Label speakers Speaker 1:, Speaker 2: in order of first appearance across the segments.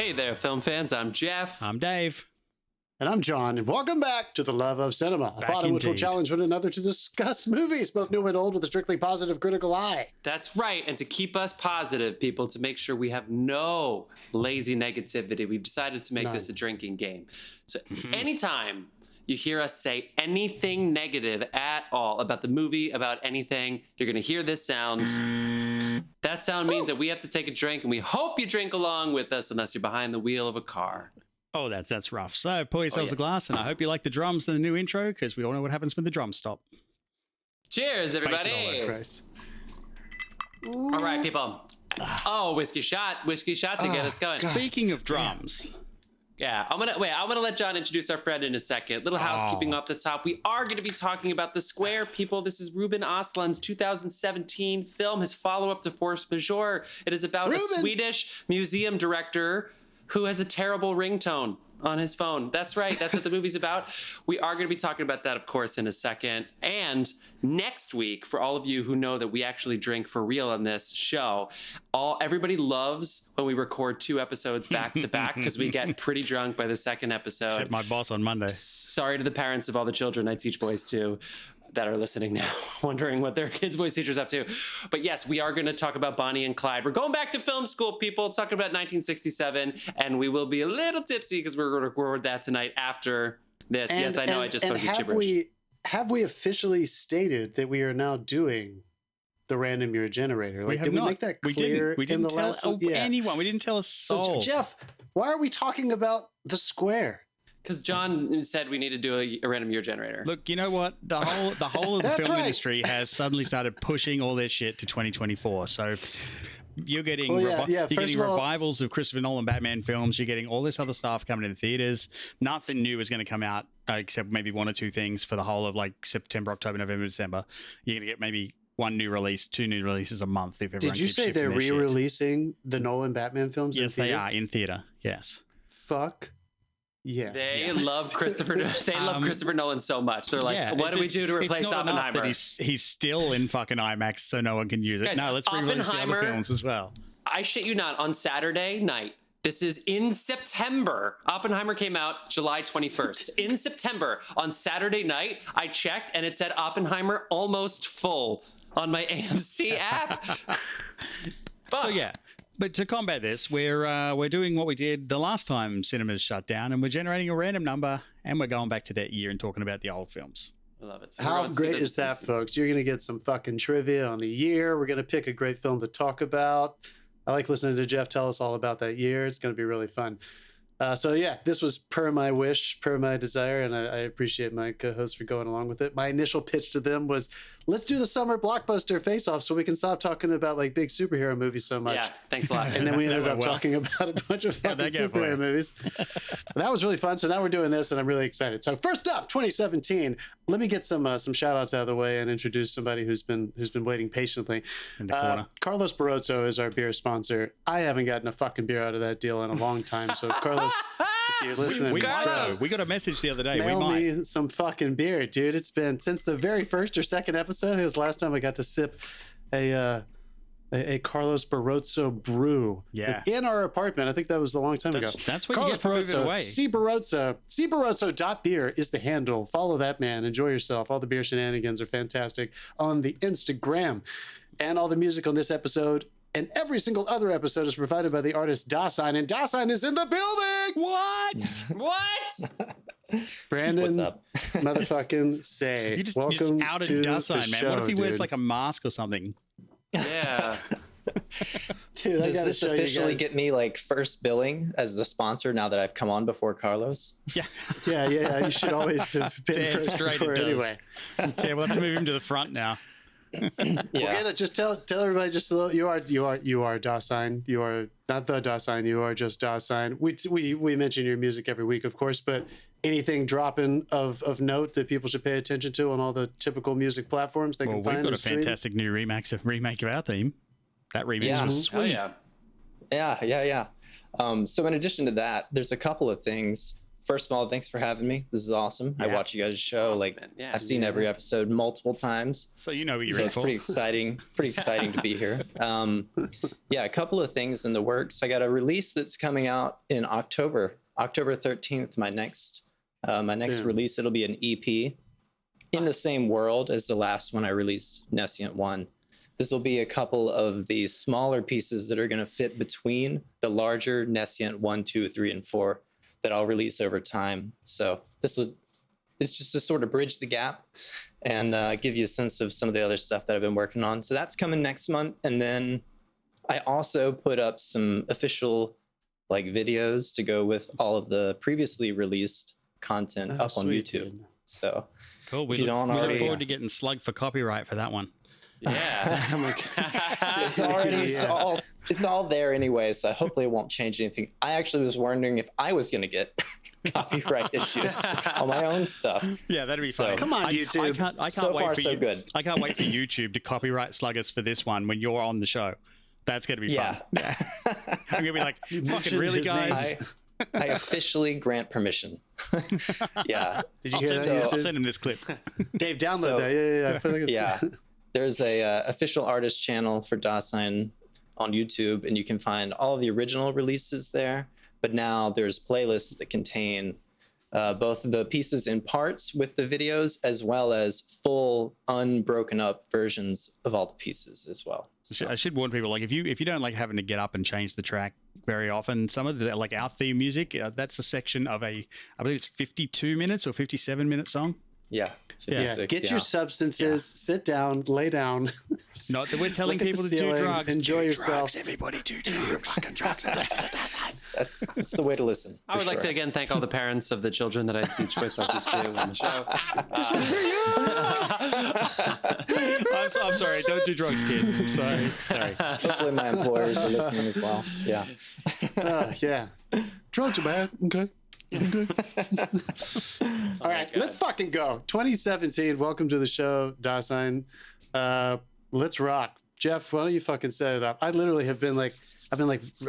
Speaker 1: Hey there, film fans. I'm Jeff.
Speaker 2: I'm Dave.
Speaker 3: And I'm John, and welcome back to The Love of Cinema, a pod in which we'll challenge one another to discuss movies, both new and old, with a strictly positive critical eye.
Speaker 1: That's right. And to keep us positive, people, to make sure we have no lazy negativity, we've decided to make this a drinking game. So anytime you hear us say anything negative at all about the movie, about anything, you're going to hear this sound. That sound means that we have to take a drink, and we hope you drink along with us unless you're behind the wheel of a car.
Speaker 2: Oh, that's rough. So pour yourselves a glass, and I hope you like the drums in the new intro, because we all know what happens when the drums stop.
Speaker 1: Cheers, everybody.
Speaker 3: Christ.
Speaker 1: All right, people. Oh, whiskey shot to get us going.
Speaker 2: Speaking of drums.
Speaker 1: Yeah, I'm gonna let John introduce our friend in a second. Little housekeeping off the top. We are gonna be talking about The Square, people. This is Ruben Östlund's 2017 film, his follow-up to Force Majeure. It is about a Swedish museum director who has a terrible ringtone on his phone. That's right. That's what the movie's about. We are going to be talking about that, of course, in a second. And next week, for all of you who know that we actually drink for real on this show, everybody loves when we record 2 episodes back to back because we get pretty drunk by the second episode.
Speaker 2: Except my boss on Monday.
Speaker 1: Sorry to the parents of all the children I teach voice to that are listening now, wondering what their kids' voice teacher's up to. But yes, we are going to talk about Bonnie and Clyde. We're going back to film school, people, talking about 1967, and we will be a little tipsy because we're going to record that tonight after this. Yes, I know I just spoke gibberish.
Speaker 3: Have we officially stated that we are now doing the random year generator? Like, did we make that clear?
Speaker 2: We didn't tell anyone. We didn't tell a soul.
Speaker 3: So, Jeff, why are we talking about The Square?
Speaker 1: Because John said we need to do a random year generator.
Speaker 2: Look, you know what? The whole of the film industry has suddenly started pushing all their shit to 2024. So you're getting revivals of Christopher Nolan Batman films. You're getting all this other stuff coming in the theaters. Nothing new is going to come out except maybe 1 or 2 things for the whole of like September, October, November, December. You're going to get maybe 1 new release, 2 new releases a month. If everyone
Speaker 3: Did you say they're re-releasing the Nolan Batman films?
Speaker 2: Yes, they are in theater. Yes.
Speaker 3: Fuck. Yes.
Speaker 1: They love Christopher. They love Christopher Nolan so much. They're like, what do we do to replace Oppenheimer?
Speaker 2: He's still in fucking IMAX, so no one can use it.
Speaker 1: Guys,
Speaker 2: no, let's re-release the other films as well.
Speaker 1: I shit you not. On Saturday night, this is in September. Oppenheimer came out July 21st. In September, on Saturday night, I checked and it said Oppenheimer almost full on my AMC app.
Speaker 2: So yeah. But to combat this, we're doing what we did the last time cinemas shut down, and we're generating a random number, and we're going back to that year and talking about the old films.
Speaker 1: I love it. So
Speaker 3: how great is that, folks? You're going to get some fucking trivia on the year. We're going to pick a great film to talk about. I like listening to Jeff tell us all about that year. It's going to be really fun. So yeah, this was per my wish, per my desire, and I appreciate my co-hosts for going along with it. My initial pitch to them was, let's do the summer blockbuster face-off so we can stop talking about like big superhero movies so much.
Speaker 1: Yeah, thanks a lot.
Speaker 3: And then we ended up talking about a bunch of fucking superhero movies. That was really fun. So now we're doing this, and I'm really excited. So first up, 2017. Let me get some shout-outs out of the way and introduce somebody who's been waiting patiently.
Speaker 2: In the corner.
Speaker 3: Carlos Barroso is our beer sponsor. I haven't gotten a fucking beer out of that deal in a long time. So Carlos, if you're listening,
Speaker 2: we got a message the other day.
Speaker 3: Mail me some fucking beer, dude. It's been since the very first or second episode. It was last time I got to sip a Carlos Barroso brew.
Speaker 2: Yeah.
Speaker 3: In our apartment. I think that was a long time ago.
Speaker 2: That's what
Speaker 3: Carlos
Speaker 2: you get for moving away.
Speaker 3: C Barroso.beer is the handle. Follow that man. Enjoy yourself. All the beer shenanigans are fantastic on the Instagram. And all the music on this episode and every single other episode is provided by the artist Dasein, and Dasein is in the building.
Speaker 1: What?
Speaker 3: Brandon,
Speaker 4: what's up?
Speaker 3: Motherfucking say.
Speaker 2: You just
Speaker 3: welcome
Speaker 2: outed
Speaker 3: to
Speaker 2: Dasein,
Speaker 3: the
Speaker 2: man.
Speaker 3: show,
Speaker 2: What if he wears
Speaker 3: dude.
Speaker 2: like a mask or something?
Speaker 1: Yeah.
Speaker 3: Dude,
Speaker 4: Does this officially get me like first billing as the sponsor now that I've come on before Carlos?
Speaker 2: Yeah.
Speaker 3: Yeah. You should always have been
Speaker 2: Damn
Speaker 3: first
Speaker 2: straight
Speaker 3: before
Speaker 2: it does.
Speaker 3: anyway.
Speaker 2: Yeah, we'll have to move him to the front now.
Speaker 4: Yeah.
Speaker 3: Just tell everybody just a little. You are Dasein. You are not the Dasein. You are just Dasein. We mention your music every week, of course, but anything dropping of note that people should pay attention to on all the typical music platforms they can find.
Speaker 2: We've got a fantastic new remake of our theme. That remix was sweet.
Speaker 1: Oh yeah.
Speaker 4: Yeah. So in addition to that, there's a couple of things. first of all, thanks for having me. This is awesome.
Speaker 2: Yeah.
Speaker 4: I watch you guys' show.
Speaker 1: Awesome, man. Yeah.
Speaker 4: I've seen every episode multiple times.
Speaker 2: So you know what you're
Speaker 4: So
Speaker 2: in
Speaker 4: it's
Speaker 2: for.
Speaker 4: pretty exciting. Pretty exciting to be here. Yeah, a couple of things in the works. I got a release that's coming out in October 13th. My next release. It'll be an EP in the same world as the last one I released, Nescient 1. This will be a couple of the smaller pieces that are going to fit between the larger Nescient 1, 2, 3, and 4 that I'll release over time. So it's just to sort of bridge the gap and give you a sense of some of the other stuff that I've been working on. So that's coming next month. And then I also put up some official videos to go with all of the previously released content up on YouTube.
Speaker 3: Dude.
Speaker 4: So
Speaker 2: Cool. We
Speaker 4: if you
Speaker 2: look,
Speaker 4: don't
Speaker 2: we
Speaker 4: already,
Speaker 2: look forward to getting slugged for copyright for that one.
Speaker 1: Yeah.
Speaker 3: Oh my God.
Speaker 4: it's already
Speaker 3: Yeah.
Speaker 4: it's all there anyway, so hopefully it won't change anything. I actually was wondering if I was going to get copyright issues on my own stuff.
Speaker 2: Yeah, that'd be
Speaker 4: So-
Speaker 2: funny.
Speaker 3: Come on, YouTube.
Speaker 2: I can't
Speaker 4: So
Speaker 2: wait
Speaker 4: far,
Speaker 2: for
Speaker 4: so
Speaker 2: you.
Speaker 4: good.
Speaker 2: I can't wait for YouTube to copyright slug us for this one when you're on the show. That's gonna be fun.
Speaker 4: Yeah.
Speaker 2: I'm gonna be like, fucking
Speaker 3: mentioned
Speaker 2: really,
Speaker 3: his name.
Speaker 2: guys?
Speaker 4: I officially grant permission. Yeah.
Speaker 3: Did you
Speaker 2: I'll
Speaker 3: hear
Speaker 2: send,
Speaker 3: that?
Speaker 2: I'll
Speaker 3: YouTube?
Speaker 2: send him this clip.
Speaker 3: Dave, download
Speaker 4: So-
Speaker 3: that. Yeah. I feel like
Speaker 4: Yeah. There's a official artist channel for Dasein on YouTube, and you can find all of the original releases there. But now there's playlists that contain both the pieces in parts with the videos, as well as full unbroken up versions of all the pieces as well. So,
Speaker 2: I should warn people, like, if you don't like having to get up and change the track very often, some of the, like, our theme music, that's a section of I believe it's 52 minutes or 57-minute song.
Speaker 4: yeah.
Speaker 3: Yeah,
Speaker 4: 56,
Speaker 3: get your
Speaker 4: yeah.
Speaker 3: substances, sit down, lay down.
Speaker 2: Not that we're telling
Speaker 3: Look at
Speaker 2: people
Speaker 3: the
Speaker 2: to do
Speaker 3: ceiling,
Speaker 2: drugs.
Speaker 3: enjoy
Speaker 2: Do
Speaker 3: yourself.
Speaker 2: drugs, everybody do drugs. Fucking drugs.
Speaker 4: That's the way to listen.
Speaker 1: I would like to again thank all the parents of the children that I teach voice lessons to on the show.
Speaker 2: I'm sorry. Don't do drugs, kid. I'm sorry.
Speaker 4: Hopefully my employers are listening as well. Yeah.
Speaker 3: Yeah. Drugs are bad. Okay. All right, let's fucking go. 2017. Welcome to the show, Dasein. Let's rock. Jeff, why don't you fucking set it up? I literally have been like,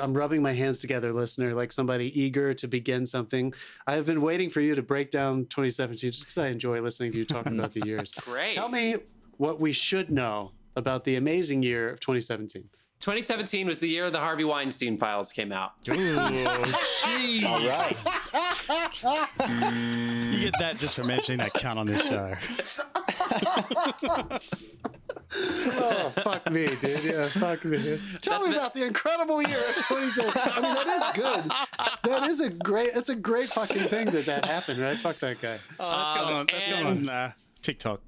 Speaker 3: I'm rubbing my hands together, listener, like somebody eager to begin something. I have been waiting for you to break down 2017 just because I enjoy listening to you talk about the years.
Speaker 1: Great.
Speaker 3: Tell me what we should know about the amazing year of 2017.
Speaker 1: 2017 was the year the Harvey Weinstein files came out.
Speaker 2: Ooh, jeez.
Speaker 4: All right.
Speaker 2: You get that just for mentioning that cunt on this show.
Speaker 3: Oh, fuck me, dude. Yeah, fuck me. Tell me about the incredible year of 2017. I mean, that is good. That's a great fucking thing that happened, right? Fuck that guy.
Speaker 2: Oh, that's going on TikTok.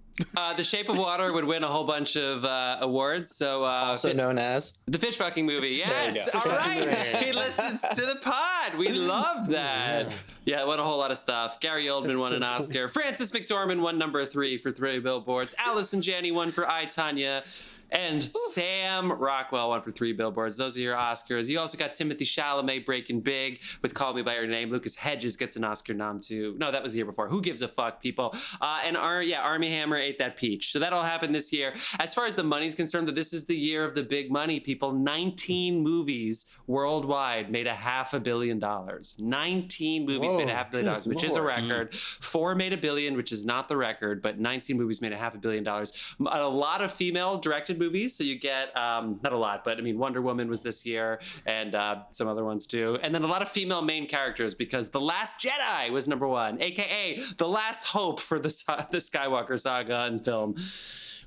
Speaker 1: The Shape of Water would win a whole bunch of awards. So
Speaker 4: Also known as
Speaker 1: the fish fucking movie. Yes.
Speaker 4: go.
Speaker 1: All right. He listens to the pod. We love that. Yeah, won a whole lot of stuff. Gary Oldman won an Oscar. Frances McDormand won number 3 for 3 Billboards. Allison Janney won for I, Tonya. And Sam Rockwell won for 3 Billboards. Those are your Oscars. You also got Timothy Chalamet breaking big with Call Me By Your Name. Lucas Hedges gets an Oscar nom too. No, that was the year before. Who gives a fuck, people? And Armie Hammer ate that peach. So that all happened this year. As far as the money's concerned, this is the year of the big money, people. 19 movies worldwide made $500 million. 19 movies made $500 million, which is a record. 4 made $1 billion, which is not the record, but 19 movies made $500 million. A lot of female directed movies, so you get not a lot, but I mean Wonder Woman was this year, and some other ones too, and then a lot of female main characters because The Last Jedi was number 1, aka the last hope for the Skywalker saga and film,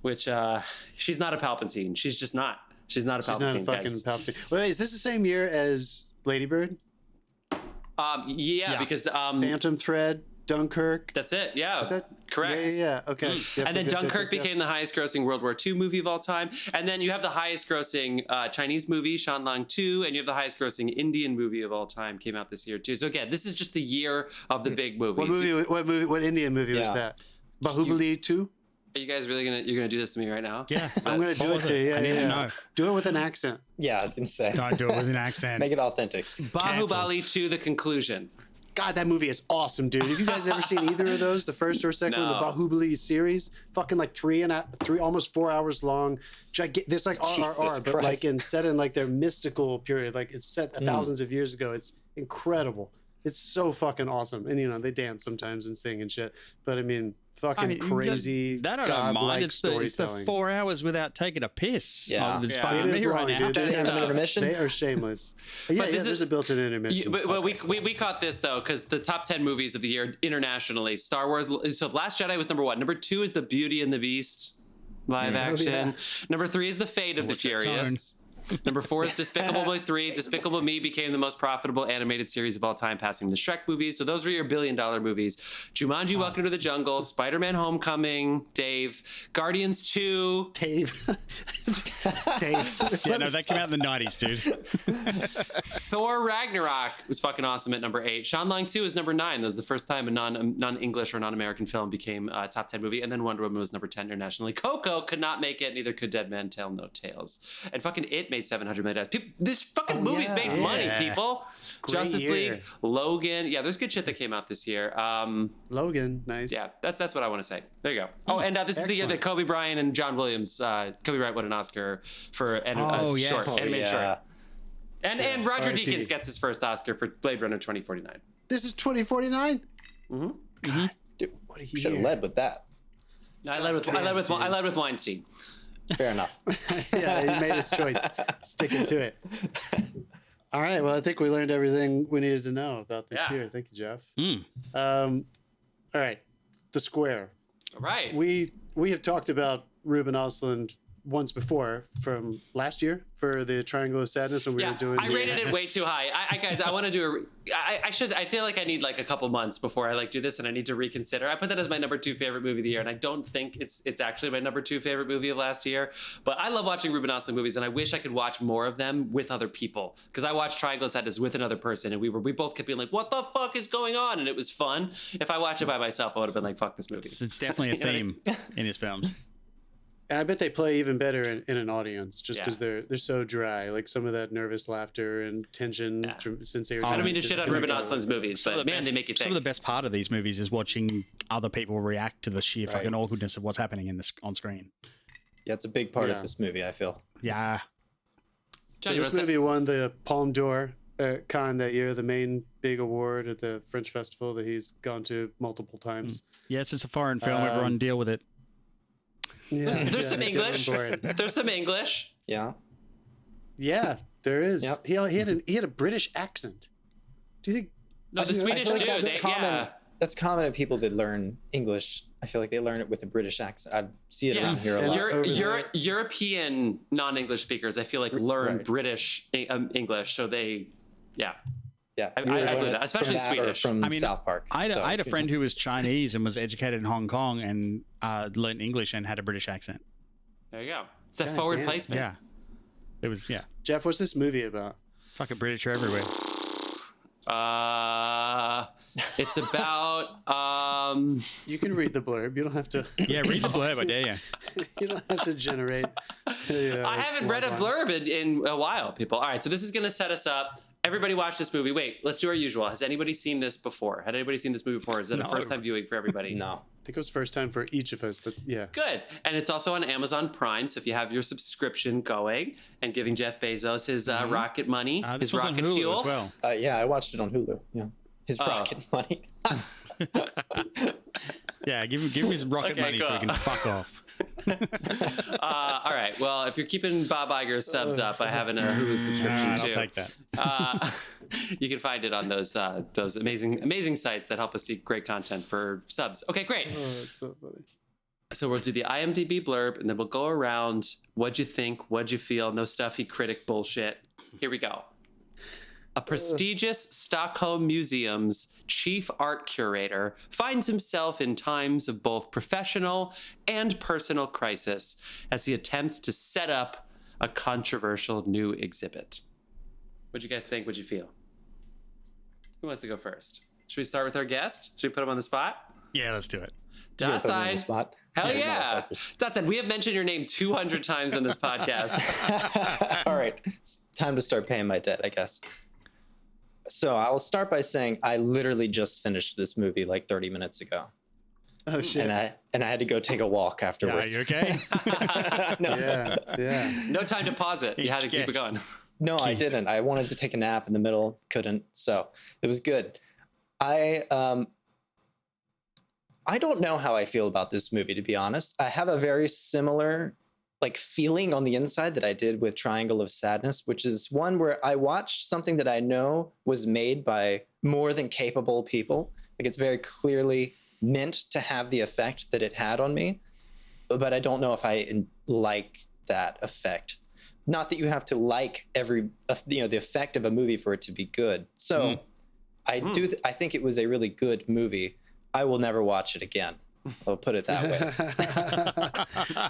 Speaker 1: which she's not a Palpatine. She's just not. She's not a Palpatine.
Speaker 3: She's not a fucking Palpatine. Wait, is this the same year as Lady Bird?
Speaker 1: Yeah, because
Speaker 3: Phantom Thread, Dunkirk.
Speaker 1: that's it. Yeah,
Speaker 3: Is that
Speaker 1: correct?
Speaker 3: Yeah. Okay. Yep,
Speaker 1: And then
Speaker 3: yep, yep,
Speaker 1: Dunkirk
Speaker 3: yep, yep.
Speaker 1: became the highest grossing World War II movie of all time. And then you have the highest grossing Chinese movie, Shanlang 2, and you have the highest grossing Indian movie of all time came out this year too. So again, this is just the year of the big movies.
Speaker 3: What Indian movie was
Speaker 4: Yeah.
Speaker 3: that? Bahubali 2?
Speaker 1: Are you guys really you're gonna do this to me right now?
Speaker 2: Yeah.
Speaker 3: I'm going to do it to you. Yeah,
Speaker 2: I need
Speaker 3: yeah,
Speaker 2: to
Speaker 3: yeah.
Speaker 2: know.
Speaker 3: Do it with an accent.
Speaker 4: Yeah, I was gonna say.
Speaker 2: Don't do it with an accent.
Speaker 4: Make it authentic.
Speaker 1: Bahubali 2, The Conclusion.
Speaker 3: God, that movie is awesome, dude. Have you guys ever seen either of those? The first or second one, the
Speaker 1: No.
Speaker 3: Bahubali series? Fucking like three, almost 4 hours long. There's like
Speaker 4: Jesus
Speaker 3: RRR, but
Speaker 4: Christ.
Speaker 3: like set in like their mystical period. Like it's set thousands of years ago. It's incredible. It's so fucking awesome. And, you know, they dance sometimes and sing and shit. But, I mean, fucking crazy,
Speaker 2: that I don't mind. It's the 4 hours without taking a piss.
Speaker 4: Yeah.
Speaker 2: It's
Speaker 3: It
Speaker 2: bugging
Speaker 3: is
Speaker 2: me right
Speaker 3: long,
Speaker 2: now.
Speaker 3: dude.
Speaker 4: Intermission?
Speaker 3: They are shameless. Yeah, there's a built-in intermission.
Speaker 1: But we caught this, though, because the top 10 movies of the year internationally, Star Wars. So Last Jedi was number 1. Number 2 is The Beauty and the Beast live action.
Speaker 3: yeah.
Speaker 1: Number 3 is The Fate of the Furious. Number 4 is Despicable Me 3. Despicable Me became the most profitable animated series of all time, passing the Shrek movies. So those were your billion-dollar movies. Jumanji, Welcome to the Jungle, Spider-Man Homecoming, Dave, Guardians 2.
Speaker 3: Dave.
Speaker 2: Yeah, no, that came out in the 90s, dude.
Speaker 1: Thor Ragnarok was fucking awesome at number 8. Shanlang 2 is number 9. That was the first time a non-English or non-American film became a top 10 movie. And then Wonder Woman was number 10 internationally. Coco could not make it. Neither could Dead Man Tell No Tales. And fucking It made $700 million. This fucking movies make money, people.
Speaker 3: Great
Speaker 1: Justice
Speaker 3: year.
Speaker 1: League, Logan. Yeah, there's good shit that came out this year.
Speaker 3: Logan, nice.
Speaker 1: Yeah, that's what I want to say. There you go. Oh, and this is the year that Kobe Bryant and John Williams. Kobe Bryant won an Oscar for short, animated short. And Roger
Speaker 3: R.I.P.
Speaker 1: Deakins gets his first Oscar for Blade Runner 2049.
Speaker 3: This is 2049?
Speaker 4: Dude,
Speaker 3: What a
Speaker 4: should have
Speaker 3: year.
Speaker 4: led with that.
Speaker 1: I led with Weinstein.
Speaker 4: Fair enough.
Speaker 3: Yeah, he made his choice. Sticking to it. All right. Well, I think we learned everything we needed to know about this year. Thank you, Jeff. All right. The Square.
Speaker 1: All right.
Speaker 3: We have talked about Ruben Ostlund once before from last year for the Triangle of Sadness when we were doing.
Speaker 1: I rated it way too high. Guys, I want to do I feel like I need like a couple months before I do this, and I need to reconsider. I put that as my number 2 favorite movie of the year, and I don't think it's actually my number 2 favorite movie of last year. But I love watching Ruben Ostlund movies, and I wish I could watch more of them with other people, because I watched Triangle of Sadness with another person, and we both kept being like, "What the fuck is going on?" And it was fun. If I watched it by myself, I would have been like, "Fuck this movie."
Speaker 2: It's definitely a theme in his films.
Speaker 3: And I bet they play even better in an audience, just because they're so dry. Like some of that nervous laughter and tension, sincerity.
Speaker 1: I don't mean to shit on Ruben Ostlund's movies, but man, they make you think.
Speaker 2: Some of the best part of these movies is watching other people react to the sheer fucking awkwardness of what's happening on screen.
Speaker 4: Yeah, it's a big part of this movie, I feel.
Speaker 2: Yeah.
Speaker 3: So this movie won the Palme d'Or at Cannes that year, the main big award at the French festival that he's gone to multiple times.
Speaker 2: Yes, it's a foreign film. Everyone deal with it.
Speaker 3: Yeah,
Speaker 1: there's some English. There's some English.
Speaker 4: Yeah.
Speaker 3: Yeah, there is.
Speaker 4: Yep.
Speaker 3: He had a British accent. Do you think?
Speaker 1: No, the Swedish
Speaker 4: feel like
Speaker 1: too.
Speaker 4: that's common. That's common to people that learn English. I feel like they learn it with a British accent. I see it around here a lot.
Speaker 1: European non-English speakers, I feel like, learn British English, so they,
Speaker 4: Yeah,
Speaker 1: I believe that, especially Swedish.
Speaker 4: From South Park.
Speaker 2: I had a friend who was Chinese and was educated in Hong Kong and learned English and had a British accent.
Speaker 1: There you go. It's a forward placement.
Speaker 2: Yeah. It was,
Speaker 3: Jeff, what's this movie about?
Speaker 2: Fucking British are everywhere.
Speaker 1: It's about
Speaker 3: You can read the blurb. You don't have to.
Speaker 2: Yeah, read the blurb, I dare you.
Speaker 3: You don't have to generate.
Speaker 1: I haven't read a blurb in a while, people. All right, so this is going to set us up. Everybody watch this movie. Wait, let's do our usual. Has anybody seen this before? Had anybody seen this movie before? Is that a first time viewing for everybody?
Speaker 4: No.
Speaker 3: I think it was first time for each of us.
Speaker 1: Good. And it's also on Amazon Prime. So if you have your subscription going and giving Jeff Bezos his rocket money, his rocket fuel.
Speaker 2: As well.
Speaker 4: Yeah, I watched it on Hulu. Yeah. His rocket money.
Speaker 2: Yeah, give him his rocket money so he can fuck off.
Speaker 1: All right. Well, if you're keeping Bob Iger's subs up, I have a Hulu subscription too.
Speaker 2: I'll take that.
Speaker 1: You can find it on those amazing sites that help us see great content for subs. Okay, great.
Speaker 3: Oh, that's so funny.
Speaker 1: So we'll do the IMDb blurb, and then we'll go around. What'd you think? What'd you feel? No stuffy critic bullshit. Here we go. A prestigious Stockholm museum's chief art curator finds himself in times of both professional and personal crisis as he attempts to set up a controversial new exhibit. What'd you guys think? What'd you feel? Who wants to go first? Should we start with our guest? Should we put him on the spot?
Speaker 2: Yeah, let's do it.
Speaker 1: Dasein. Hell yeah. Dasein, we have mentioned your name 200 times on this podcast.
Speaker 4: All right. It's time to start paying my debt, I guess. So I'll start by saying I literally just finished this movie like 30 minutes ago.
Speaker 3: Oh shit!
Speaker 4: And I had to go take a walk afterwards.
Speaker 2: Are you okay?
Speaker 4: No.
Speaker 3: Yeah.
Speaker 1: No time to pause it. You had to keep it going.
Speaker 4: No, I didn't. I wanted to take a nap in the middle, couldn't. So it was good. I don't know how I feel about this movie, to be honest. I have a very similar feeling on the inside that I did with Triangle of Sadness, which is one where I watched something that I know was made by more than capable people. It's very clearly meant to have the effect that it had on me, but I don't know if I like that effect. Not that you have to like the effect of a movie for it to be good. So I think it was a really good movie. I will never watch it again. I'll put it that way.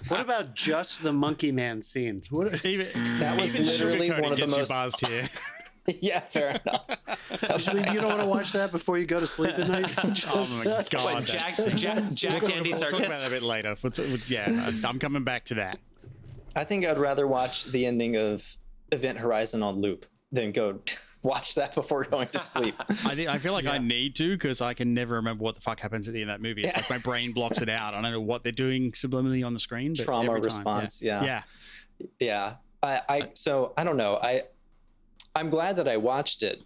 Speaker 3: What about just the Monkey Man scene?
Speaker 4: That was literally one of the most
Speaker 2: buzzed here.
Speaker 4: Yeah, fair enough.
Speaker 3: You don't want to watch that before you go to sleep at night?
Speaker 2: Oh my God.
Speaker 1: Jack Andy
Speaker 2: We'll talk about
Speaker 1: Circus.
Speaker 2: that a bit later. Yeah, I'm coming back to that.
Speaker 4: I think I'd rather watch the ending of Event Horizon on loop than go watch that before going to sleep.
Speaker 2: I feel like I need to, because I can never remember what the fuck happens at the end of that movie. It's like my brain blocks it out. I don't know what they're doing subliminally on the screen. But
Speaker 4: Trauma
Speaker 2: every time,
Speaker 4: response.
Speaker 2: Yeah.
Speaker 4: So I don't know. I'm glad that I watched it,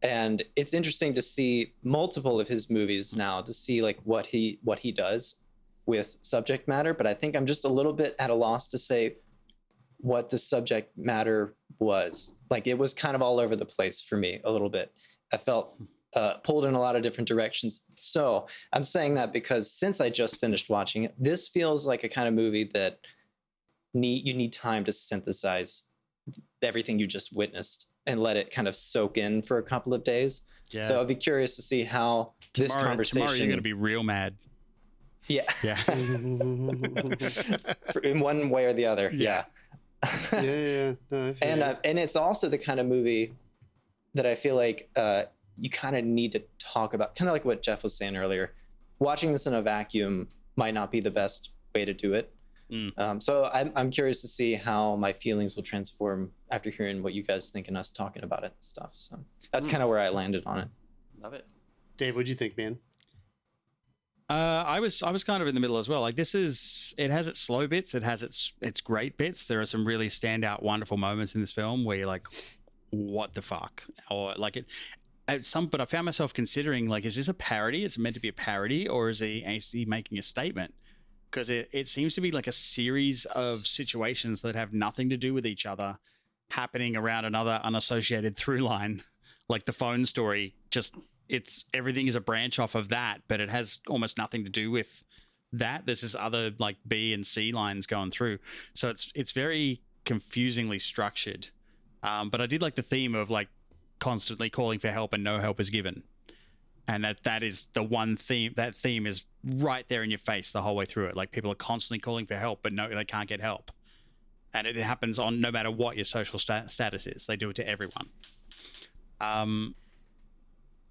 Speaker 4: and it's interesting to see multiple of his movies now, to see what he does with subject matter. But I think I'm just a little bit at a loss to say what the subject matter was. It was kind of all over the place for me a little bit. I felt pulled in a lot of different directions. So I'm saying that because since I just finished watching it, this feels like a kind of movie that you need time to synthesize everything you just witnessed and let it kind of soak in for a couple of days. Yeah. So I'd be curious to see how this conversation...
Speaker 2: Tomorrow you're going to be real mad.
Speaker 4: Yeah.
Speaker 2: Yeah.
Speaker 4: In one way or the other. Yeah.
Speaker 3: No,
Speaker 4: and it's also the kind of movie that I feel like you kind of need to talk about, kind of like what Jeff was saying earlier. Watching this in a vacuum might not be the best way to do it. So I'm curious to see how my feelings will transform after hearing what you guys think and us talking about it and stuff. So that's kind of where I landed on it.
Speaker 1: Love it.
Speaker 3: Dave, what'd you think, man?
Speaker 2: I was kind of in the middle as well. It has its slow bits, it has its great bits. There are some really standout, wonderful moments in this film where you're like, what the fuck? Or but I found myself considering, is this a parody? Is it meant to be a parody, or is he actually making a statement? Because it seems to be like a series of situations that have nothing to do with each other happening around another unassociated through line, like the phone story. Everything is a branch off of that, but it has almost nothing to do with that. There's this other B and C lines going through. So it's very confusingly structured. But I did like the theme of constantly calling for help and no help is given. And that is the one theme. That theme is right there in your face the whole way through it. People are constantly calling for help, but no, they can't get help. And it happens on no matter what your social status is. They do it to everyone.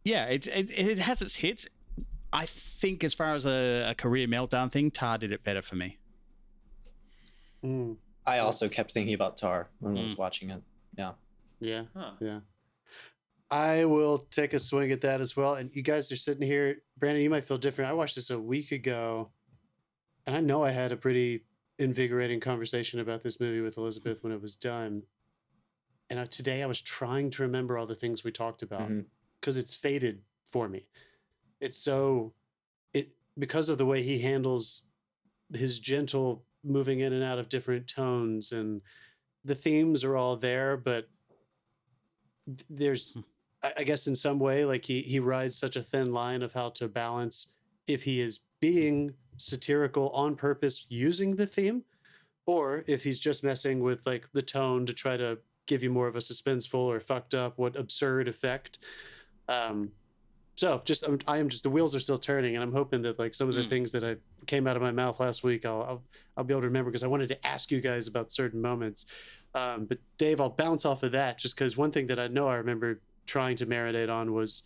Speaker 2: Yeah, it has its hits. I think as far as a career meltdown thing, Tar did it better for me.
Speaker 4: I also kept thinking about Tar when I was watching it. Yeah.
Speaker 3: Yeah. Yeah. I will take a swing at that as well. And you guys are sitting here. Brandon, you might feel different. I watched this a week ago, and I know I had a pretty invigorating conversation about this movie with Elisabeth when it was done. And today I was trying to remember all the things we talked about because it's faded for me. Because of the way he handles his gentle moving in and out of different tones, and the themes are all there, but there's... I guess in some way, he rides such a thin line of how to balance if he is being satirical on purpose using the theme, or if he's just messing with the tone to try to give you more of a suspenseful or fucked up, what absurd effect. So the wheels are still turning, and I'm hoping that some of the things that came out of my mouth last week, I'll be able to remember, because I wanted to ask you guys about certain moments. But Dave, I'll bounce off of that just because one thing that I know I remember trying to marinate on was,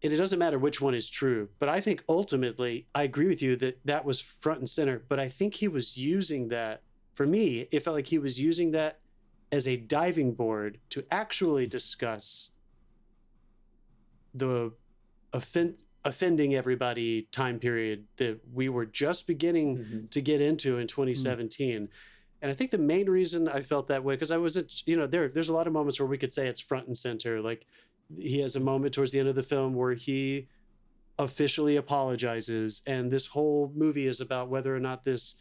Speaker 3: and it doesn't matter which one is true, but I think ultimately I agree with you that was front and center, but I think he was using that, for me, it felt like he was using that as a diving board to actually discuss the offending everybody time period that we were just beginning to get into in 2017. And I think the main reason I felt that way, because I wasn't, there's a lot of moments where we could say it's front and center. he has a moment towards the end of the film where he officially apologizes, and this whole movie is about whether or not this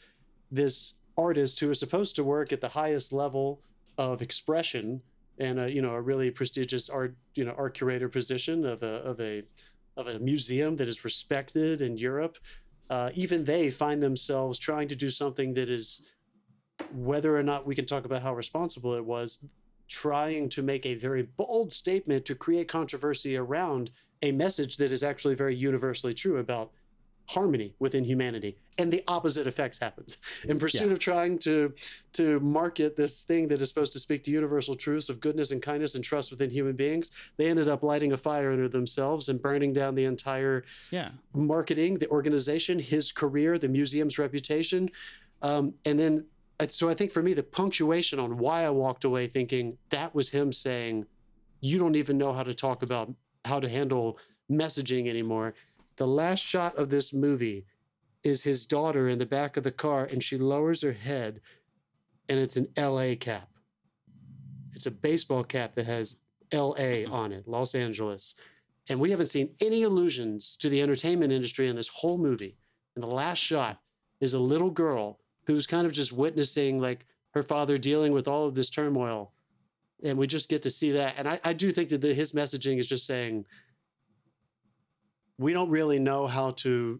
Speaker 3: artist who is supposed to work at the highest level of expression and a really prestigious art curator position of a museum that is respected in Europe, even they find themselves trying to do something that is, whether or not we can talk about how responsible it was, trying to make a very bold statement to create controversy around a message that is actually very universally true about harmony within humanity, and the opposite effects happens in pursuit of trying to market this thing that is supposed to speak to universal truths of goodness and kindness and trust within human beings. They ended up lighting a fire under themselves and burning down the entire marketing, the organization, his career, the museum's reputation, and then so I think for me the punctuation on why I walked away thinking that was him saying, you don't even know how to talk about how to handle messaging anymore. The last shot of this movie is his daughter in the back of the car, and she lowers her head, and it's an LA cap. It's a baseball cap that has LA on it, Los Angeles. And we haven't seen any allusions to the entertainment industry in this whole movie. And the last shot is a little girl who's kind of just witnessing like her father dealing with all of this turmoil. And we just get to see that. And I do think that his messaging is just saying, we don't really know how to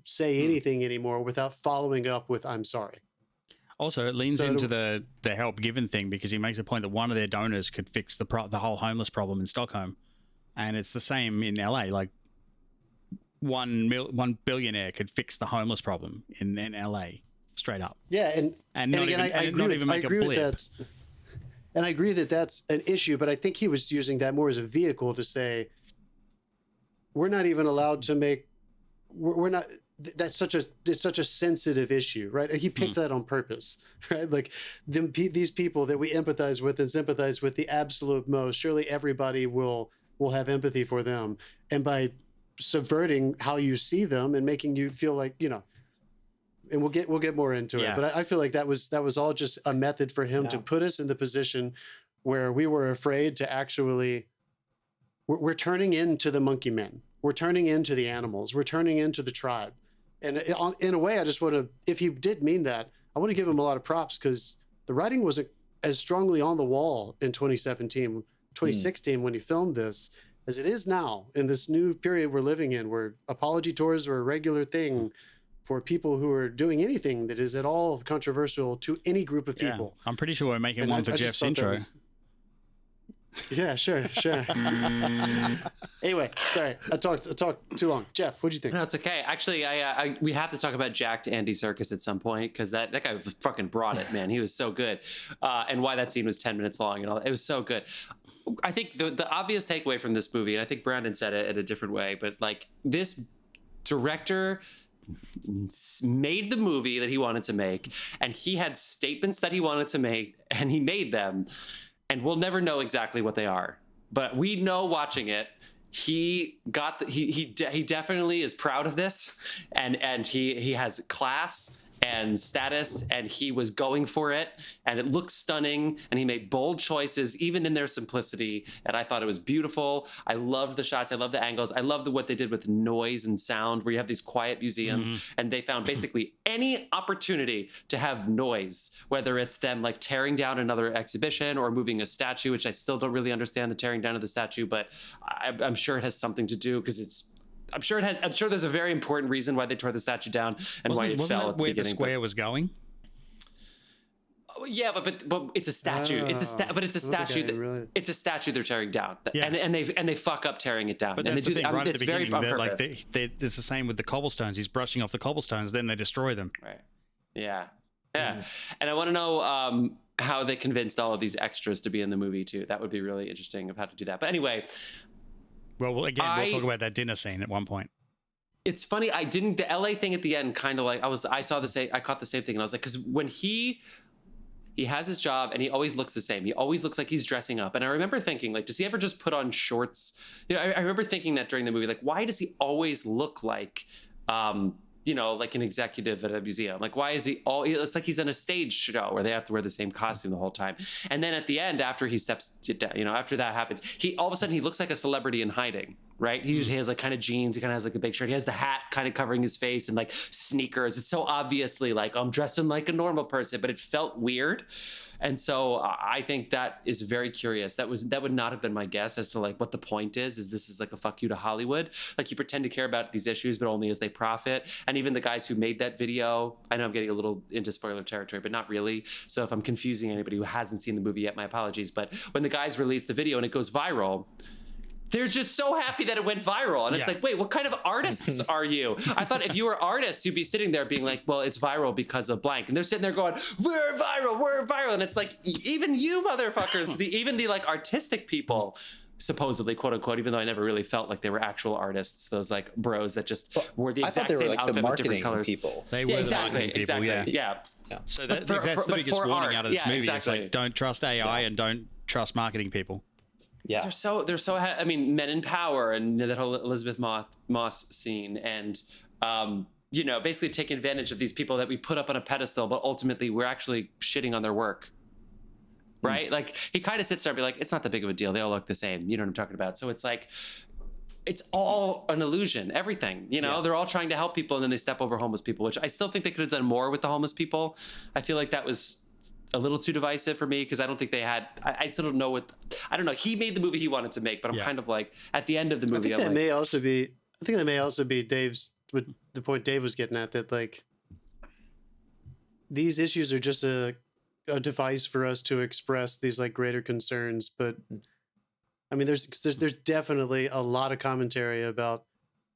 Speaker 3: say anything anymore without following up with "I'm sorry."
Speaker 2: Also, it leans into the help given thing, because he makes a point that one of their donors could fix the whole homeless problem in Stockholm, and it's the same in LA. Like one billionaire could fix the homeless problem in LA, straight up.
Speaker 3: Yeah, and not
Speaker 2: again,
Speaker 3: even, I agree with that. And I agree that that's an issue, but I think he was using that more as a vehicle to say, we're not even allowed to make, we're not, it's such a sensitive issue, right? He picked that on purpose, right? Like these people that we empathize with and sympathize with the absolute most, surely everybody will have empathy for them. And by subverting how you see them and making you feel like, and we'll get more into it, but I feel like that was all just a method for him to put us in the position where we were afraid to actually, we're turning into the monkey men. We're turning into the animals. We're turning into the tribe. And in a way, I just want to, if he did mean that, I want to give him a lot of props, because the writing wasn't as strongly on the wall in 2016 when he filmed this as it is now in this new period we're living in, where apology tours are a regular thing for people who are doing anything that is at all controversial to any group of people.
Speaker 2: I'm pretty sure we're making one for Jeff's intro.
Speaker 3: Yeah, sure. Anyway, sorry, I talked too long. Jeff, what'd you think?
Speaker 1: No, it's okay. Actually, we have to talk about jacked Andy Serkis at some point, because that guy fucking brought it, man. He was so good, and why that scene was 10 minutes long and all. It was so good. I think the obvious takeaway from this movie, and I think Brandon said it in a different way, but like, this director made the movie that he wanted to make, and he had statements that he wanted to make, and he made them. And we'll never know exactly what they are, but we know watching it, he definitely is proud of this, and he has class and status, and he was going for it, and it looks stunning, and he made bold choices even in their simplicity, and I thought it was beautiful. I loved the shots, I loved the angles, I loved what they did with noise and sound, where you have these quiet museums, and they found basically any opportunity to have noise, whether it's them like tearing down another exhibition or moving a statue, which I still don't really understand the tearing down of the statue, but I'm sure it has something to do, because I'm sure there's a very important reason why they tore the statue down and why it fell at the beginning.
Speaker 2: Where the square was going?
Speaker 1: Yeah, but it's a statue. It's a statue.
Speaker 3: Really.
Speaker 1: It's a statue they're tearing down, and they fuck up tearing it down.
Speaker 2: But
Speaker 1: and
Speaker 2: that's the thing, right at the beginning.
Speaker 1: Like
Speaker 2: it's the same with the cobblestones. He's brushing off the cobblestones, then they destroy them.
Speaker 1: Right. Yeah. And I want to know how they convinced all of these extras to be in the movie too. That would be really interesting of how to do that. But anyway.
Speaker 2: Well, again, we'll talk about that dinner scene at one point.
Speaker 1: It's funny. The LA thing at the end, kind of like I caught the same thing, and I was like, because when he has his job and he always looks the same. He always looks like he's dressing up. And I remember thinking, like, does he ever just put on shorts? I remember thinking that during the movie, like, why does he always look like like an executive at a museum? Like, why is it's like he's in a stage show where they have to wear the same costume the whole time. And then at the end, after he steps down, after that happens, all of a sudden he looks like a celebrity in hiding, right? He usually has like kind of jeans. He kind of has like a big shirt. He has the hat kind of covering his face and like sneakers. It's so obviously like, I'm dressed in like a normal person, but it felt weird. And so I think that is very curious. That would not have been my guess as to like what the point is this is like a fuck you to Hollywood. Like, you pretend to care about these issues, but only as they profit. And even the guys who made that video, I know I'm getting a little into spoiler territory, but not really. So if I'm confusing anybody who hasn't seen the movie yet, my apologies. But when the guys release the video and it goes viral, they're just so happy that it went viral. And it's like, wait, what kind of artists are you? I thought if you were artists, you'd be sitting there being like, well, it's viral because of blank. And they're sitting there going, we're viral. And it's like, even you motherfuckers, even the like artistic people, supposedly, quote unquote, even though I never really felt like they were actual artists, those like bros that just wore the exact same outfit with different colors.
Speaker 4: People.
Speaker 2: They were
Speaker 1: exactly.
Speaker 2: Yeah. So that's the biggest warning out of this movie.
Speaker 1: Exactly.
Speaker 2: It's like, don't trust AI and don't trust marketing people.
Speaker 4: Yeah,
Speaker 1: they're so. I mean, Men in Power and that whole Elisabeth Moss scene, and basically taking advantage of these people that we put up on a pedestal, but ultimately we're actually shitting on their work, right? Like, he kind of sits there and be like, it's not that big of a deal. They all look the same. You know what I'm talking about? So it's like, it's all an illusion. Everything, they're all trying to help people, and then they step over homeless people, which I still think they could have done more with the homeless people. I feel like that was a little too divisive for me because I don't think they had. I still don't know I don't know. He made the movie he wanted to make, but I'm kind of like at the end of the movie. I think that may also
Speaker 3: be Dave's. With the point Dave was getting at, that like these issues are just a device for us to express these like greater concerns. But I mean, there's definitely a lot of commentary about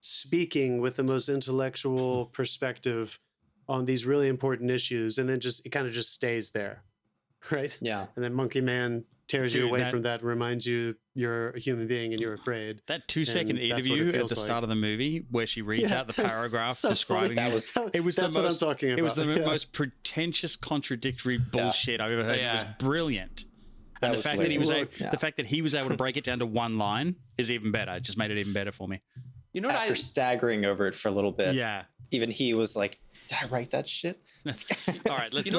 Speaker 3: speaking with the most intellectual perspective on these really important issues, and then it kind of just stays there, right?
Speaker 4: Yeah.
Speaker 3: And then Monkey Man tears you away from that, reminds you you're a human being and you're afraid.
Speaker 2: That 2-second interview at the start of the movie where she reads out the paragraph describing
Speaker 3: that's what I'm talking about.
Speaker 2: It was the most pretentious, contradictory bullshit I've ever heard. It was brilliant. And the fact that he was able to break it down to one line is even better. It just made it even better for me.
Speaker 1: You know what?
Speaker 4: After staggering over it for a little bit, even he was like, did I write that shit?
Speaker 2: All right, let's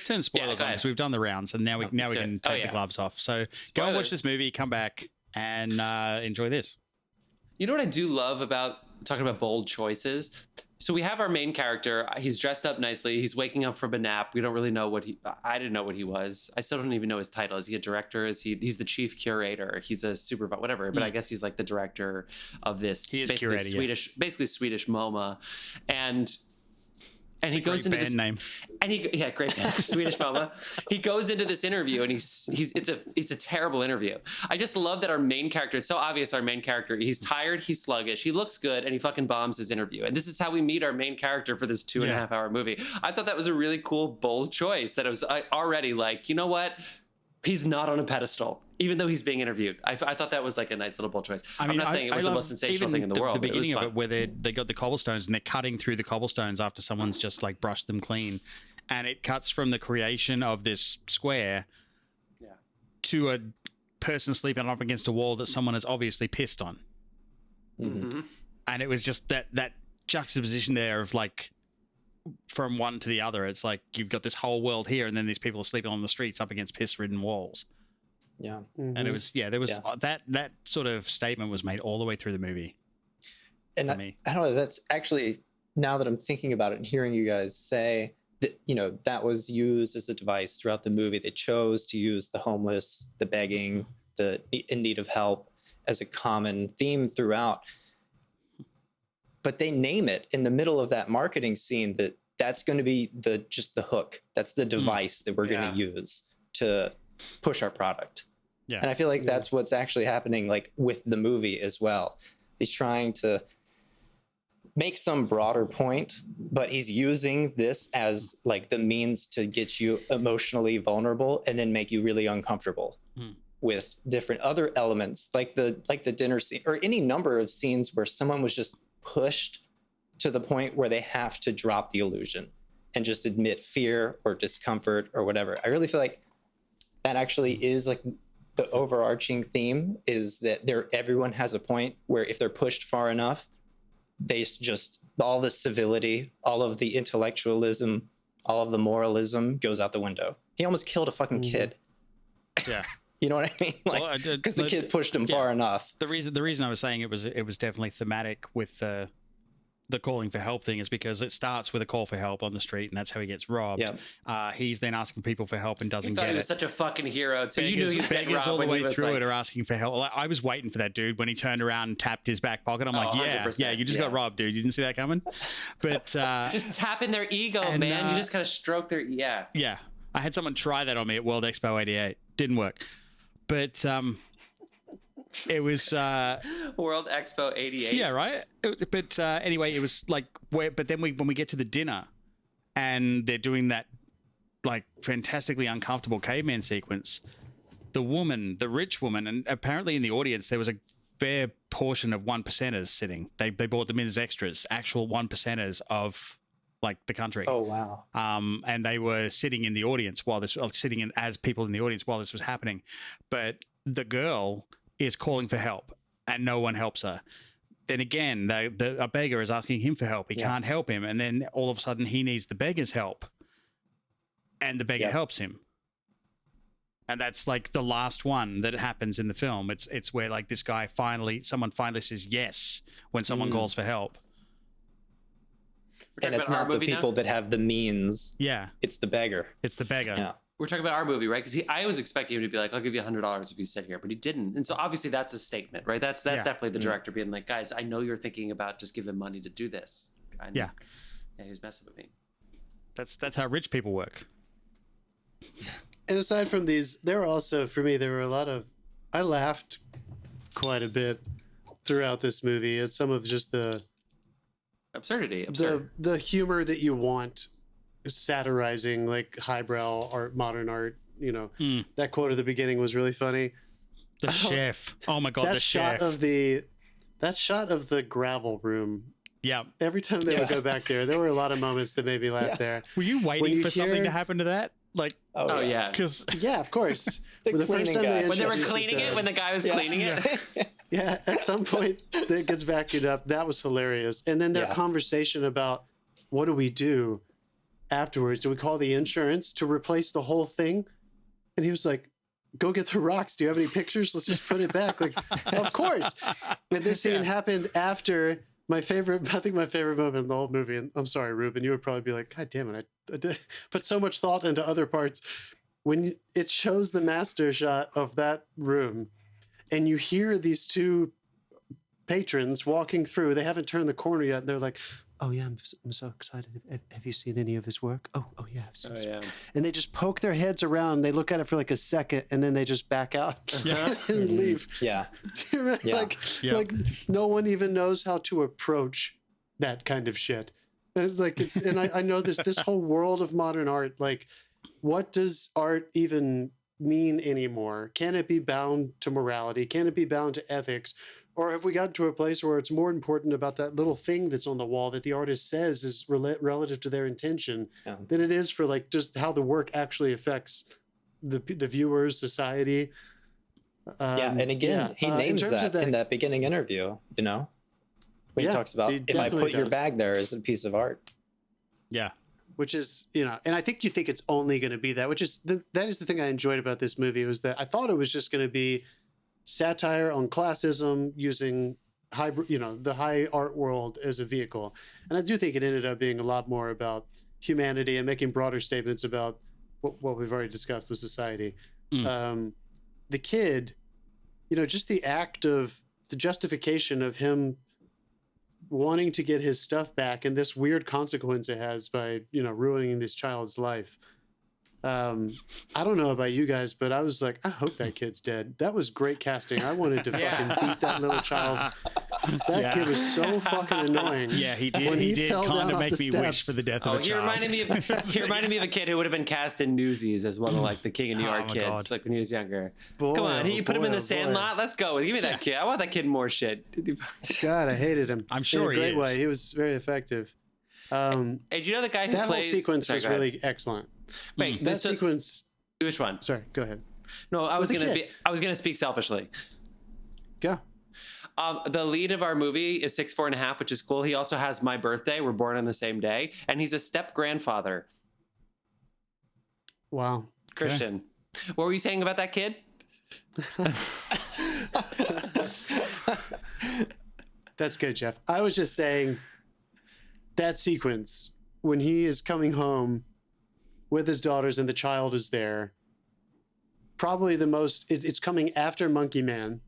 Speaker 2: turn spoilers on because we've done the rounds, and now we can take the gloves off. So go and watch this movie, come back, and enjoy this.
Speaker 1: You know what I do love about talking about bold choices? So we have our main character. He's dressed up nicely. He's waking up from a nap. We don't really know I didn't know what he was. I still don't even know his title. Is he a director? He's the chief curator? He's a supervisor, whatever. But I guess he's like the director of this basically Swedish MoMA. And he goes into this
Speaker 2: name.
Speaker 1: And great band, Swedish MoMA. He goes into this interview and it's a terrible interview. I just love that our main character, it's so obvious our main character, he's tired, he's sluggish, he looks good, and he fucking bombs his interview. And this is how we meet our main character for this 2.5 hour movie. I thought that was a really cool, bold choice that it was already like, you know what? He's not on a pedestal, even though he's being interviewed. I thought that was like a nice little bold choice. I'm not saying it was the most sensational thing in the world.
Speaker 2: The beginning of it, where they got the cobblestones and they're cutting through the cobblestones after someone's just like brushed them clean, and it cuts from the creation of this square to a person sleeping up against a wall that someone has obviously pissed on.
Speaker 1: Mm-hmm.
Speaker 2: And it was just that juxtaposition there of like, from one to the other, it's like you've got this whole world here, and then these people are sleeping on the streets up against piss-ridden walls.
Speaker 4: Yeah,
Speaker 2: and it was that sort of statement was made all the way through the movie.
Speaker 4: And I don't know. That's actually, now that I'm thinking about it and hearing you guys say that, that was used as a device throughout the movie. They chose to use the homeless, the begging, the in need of help as a common theme throughout. But they name it in the middle of that marketing scene that's going to be just the hook. That's the device that we're going to use to push our product. Yeah. And I feel like that's what's actually happening like with the movie as well. He's trying to make some broader point, but he's using this as like the means to get you emotionally vulnerable and then make you really uncomfortable with different other elements, like the dinner scene or any number of scenes where someone was just pushed to the point where they have to drop the illusion and just admit fear or discomfort or whatever. I really feel like that actually is like the overarching theme, is that everyone has a point where if they're pushed far enough, just all the civility, all of the intellectualism, all of the moralism goes out the window. He almost killed a fucking kid.
Speaker 2: Yeah.
Speaker 4: You know what I mean? Like, because the kid pushed him far enough.
Speaker 2: The reason I was saying it was definitely thematic with the calling for help thing is because it starts with a call for help on the street, and that's how he gets robbed.
Speaker 4: Yep.
Speaker 2: He's then asking people for help and doesn't get it.
Speaker 1: He was such a fucking hero too. You knew he was getting robbed
Speaker 2: all the way through
Speaker 1: like,
Speaker 2: it are asking for help. Like, I was waiting for that dude when he turned around and tapped his back pocket. I'm like, yeah, you just got robbed, dude. You didn't see that coming. But
Speaker 1: just tapping their ego, man. You just kind of stroke their
Speaker 2: Yeah. I had someone try that on me at World Expo 88. Didn't work. But it was
Speaker 1: World Expo 88.
Speaker 2: Yeah, right. But anyway, it was like but then when we get to the dinner and they're doing that like fantastically uncomfortable caveman sequence, the rich woman, and apparently in the audience there was a fair portion of 1%ers sitting. They brought them in as extras, actual 1%ers of like the country.
Speaker 4: Oh wow.
Speaker 2: And they were sitting in the audience as people in the audience while this was happening. But the girl is calling for help and no one helps her. Then again, a beggar is asking him for help. He can't help him. And then all of a sudden he needs the beggar's help and the beggar helps him. And that's like the last one that happens in the film. It's where like this guy someone finally says yes when someone calls for help.
Speaker 4: And it's not the people that have the means.
Speaker 2: Yeah.
Speaker 4: It's the beggar.
Speaker 2: It's the beggar.
Speaker 4: Yeah.
Speaker 1: We're talking about our movie, right? Because I was expecting him to be like, I'll give you $100 if you sit here, but he didn't. And so obviously that's a statement, right? That's definitely the director being like, guys, I know you're thinking about just giving money to do this. Yeah, he's messing with me.
Speaker 2: That's how rich people work.
Speaker 3: And aside from these, there were also, for me, there were a lot of, I laughed quite a bit throughout this movie at some of just the
Speaker 1: absurdity,
Speaker 3: the humor that you want, satirizing like highbrow art, modern art. You know, that quote at the beginning was really funny.
Speaker 2: The chef. Oh my god, the chef.
Speaker 3: That shot of the gravel room.
Speaker 2: Yeah.
Speaker 3: Every time they would go back there were a lot of moments that made me laugh there.
Speaker 2: Were you waiting for something to happen to that? Like,
Speaker 1: oh yeah,
Speaker 3: because of course,
Speaker 4: the first time
Speaker 1: when they were cleaning it, when the guy was cleaning it.
Speaker 3: Yeah, at some point it gets vacuumed up. That was hilarious. And then their conversation about what do we do afterwards? Do we call the insurance to replace the whole thing? And he was like, go get the rocks. Do you have any pictures? Let's just put it back. Like, of course. And this scene happened after I think my favorite moment in the whole movie, and I'm sorry, Ruben, you would probably be like, God damn it, I did put so much thought into other parts. When it shows the master shot of that room, and you hear these two patrons walking through, they haven't turned the corner yet, and they're like, oh yeah, I'm so excited. Have you seen any of his work? Oh yeah, I've seen his work. And they just poke their heads around. They look at it for like a second, and then they just back out and leave.
Speaker 4: Yeah.
Speaker 3: Like no one even knows how to approach that kind of shit. It's like and I know this whole world of modern art. Like, what does art even mean anymore? Can it be bound to morality? Can it be bound to ethics? Or have we gotten to a place where it's more important about that little thing that's on the wall that the artist says is relative to their intention than it is for like just how the work actually affects the viewers, society?
Speaker 4: And again, he names that in that beginning interview, you know, when he talks about if I put your bag there as a piece of art.
Speaker 2: Yeah.
Speaker 3: Which is, you know, and I think you think it's only going to be that, which is that is the thing I enjoyed about this movie, was that I thought it was just going to be satire on classism using the high art world as a vehicle. And I do think it ended up being a lot more about humanity and making broader statements about what we've already discussed with society. The kid, you know, just the act of the justification of him wanting to get his stuff back and this weird consequence it has by, you know, ruining this child's life. I don't know about you guys, but I was like, I hope that kid's dead. That was great casting. I wanted to fucking beat that little child. That kid was so fucking annoying.
Speaker 2: Yeah, he did. He did kind of make me wish for the death of a child. He reminded
Speaker 1: me of a kid who would have been cast in Newsies as one of like the King of New York kids, like when he was younger. Come on, you put him in the Sandlot. Let's go. Give me that kid. I want that kid more shit.
Speaker 3: God, I hated him.
Speaker 2: I'm sure
Speaker 3: in a great way. He was very effective.
Speaker 1: And you know the guy who
Speaker 3: that
Speaker 1: played
Speaker 3: whole sequence was really excellent.
Speaker 1: Wait,
Speaker 3: that sequence.
Speaker 1: Which one?
Speaker 3: Sorry, go ahead.
Speaker 1: No, I was gonna speak selfishly.
Speaker 3: Go.
Speaker 1: The lead of our movie is 6'4½", which is cool. He also has my birthday. We're born on the same day, and he's a step grandfather.
Speaker 3: Wow,
Speaker 1: Christian, what were you saying about that kid?
Speaker 3: That's good, Jeff. I was just saying that sequence when he is coming home with his daughters and the child is there. Probably the most. It's coming after Monkey Man.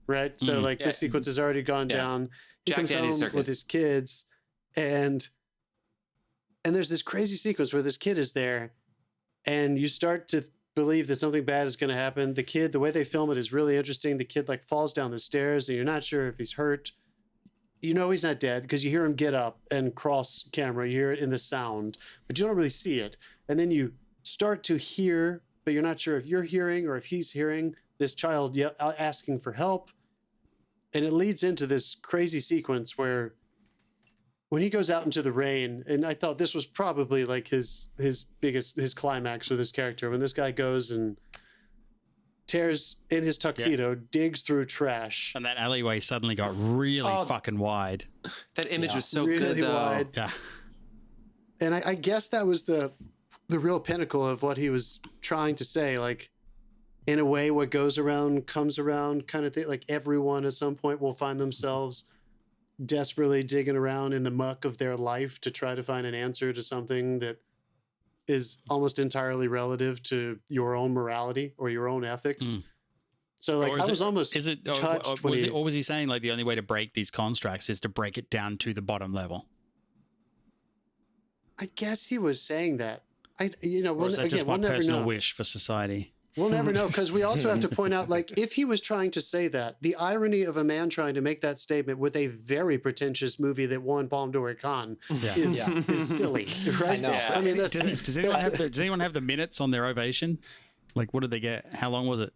Speaker 3: Right, so like this sequence has already gone down. He comes home with his kids, and there's this crazy sequence where this kid is there, and you start to believe that something bad is going to happen. The kid, the way they film it is really interesting. The kid like falls down the stairs, and you're not sure if he's hurt. You know he's not dead because you hear him get up and cross camera. You hear it in the sound, but you don't really see it. And then you start to hear, but you're not sure if you're hearing or if he's hearing this child asking for help. And it leads into this crazy sequence where when he goes out into the rain, and I thought this was probably like his climax for this character, when this guy goes and tears in his tuxedo, digs through trash.
Speaker 2: And that alleyway suddenly got really fucking wide.
Speaker 1: That image was so
Speaker 3: really
Speaker 1: good, though.
Speaker 3: Wide.
Speaker 2: Yeah.
Speaker 3: And I guess that was the real pinnacle of what he was trying to say. Like, in a way, what goes around comes around kind of thing. Like everyone at some point will find themselves desperately digging around in the muck of their life to try to find an answer to something that is almost entirely relative to your own morality or your own ethics. So like I was almost touched.
Speaker 2: Or was he saying like the only way to break these constructs is to break it down to the bottom level?
Speaker 3: I guess he was saying that.
Speaker 2: Or is that just my personal wish for society?
Speaker 3: We'll never know, because we also have to point out, like, if he was trying to say that, the irony of a man trying to make that statement with a very pretentious movie that won Palme d'Or at Cannes is silly, right?
Speaker 4: I know.
Speaker 3: I mean, that's,
Speaker 2: does anyone have the minutes on their ovation? Like, what did they get? How long was it?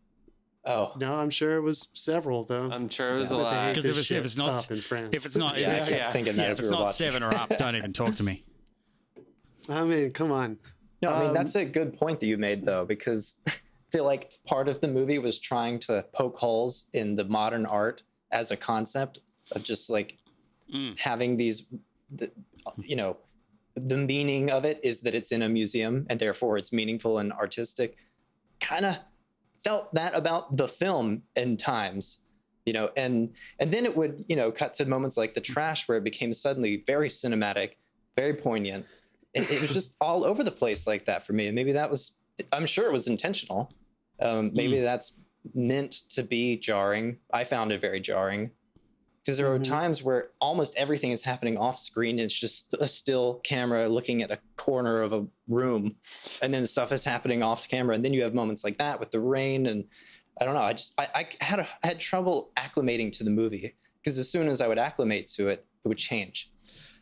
Speaker 4: Oh
Speaker 3: no, I'm sure it was several though.
Speaker 1: I'm sure it was a lot.
Speaker 2: Because if it's not
Speaker 3: in France,
Speaker 2: if it's not,
Speaker 4: I kept thinking that
Speaker 2: if it's not 7 or up, don't even talk to me.
Speaker 3: I mean, come on.
Speaker 4: No, I mean that's a good point that you made though, because I feel like part of the movie was trying to poke holes in the modern art as a concept of just like having these, the meaning of it is that it's in a museum and therefore it's meaningful and artistic. Kind of felt that about the film in times, and then it would, cut to moments like the trash where it became suddenly very cinematic, very poignant. It was just all over the place like that for me. And maybe that was, I'm sure it was intentional. Maybe that's meant to be jarring. I found it very jarring because there are times where almost everything is happening off screen. It's just a still camera looking at a corner of a room, and then stuff is happening off camera. And then you have moments like that with the rain. And I don't know. I had trouble acclimating to the movie because as soon as I would acclimate to it, it would change.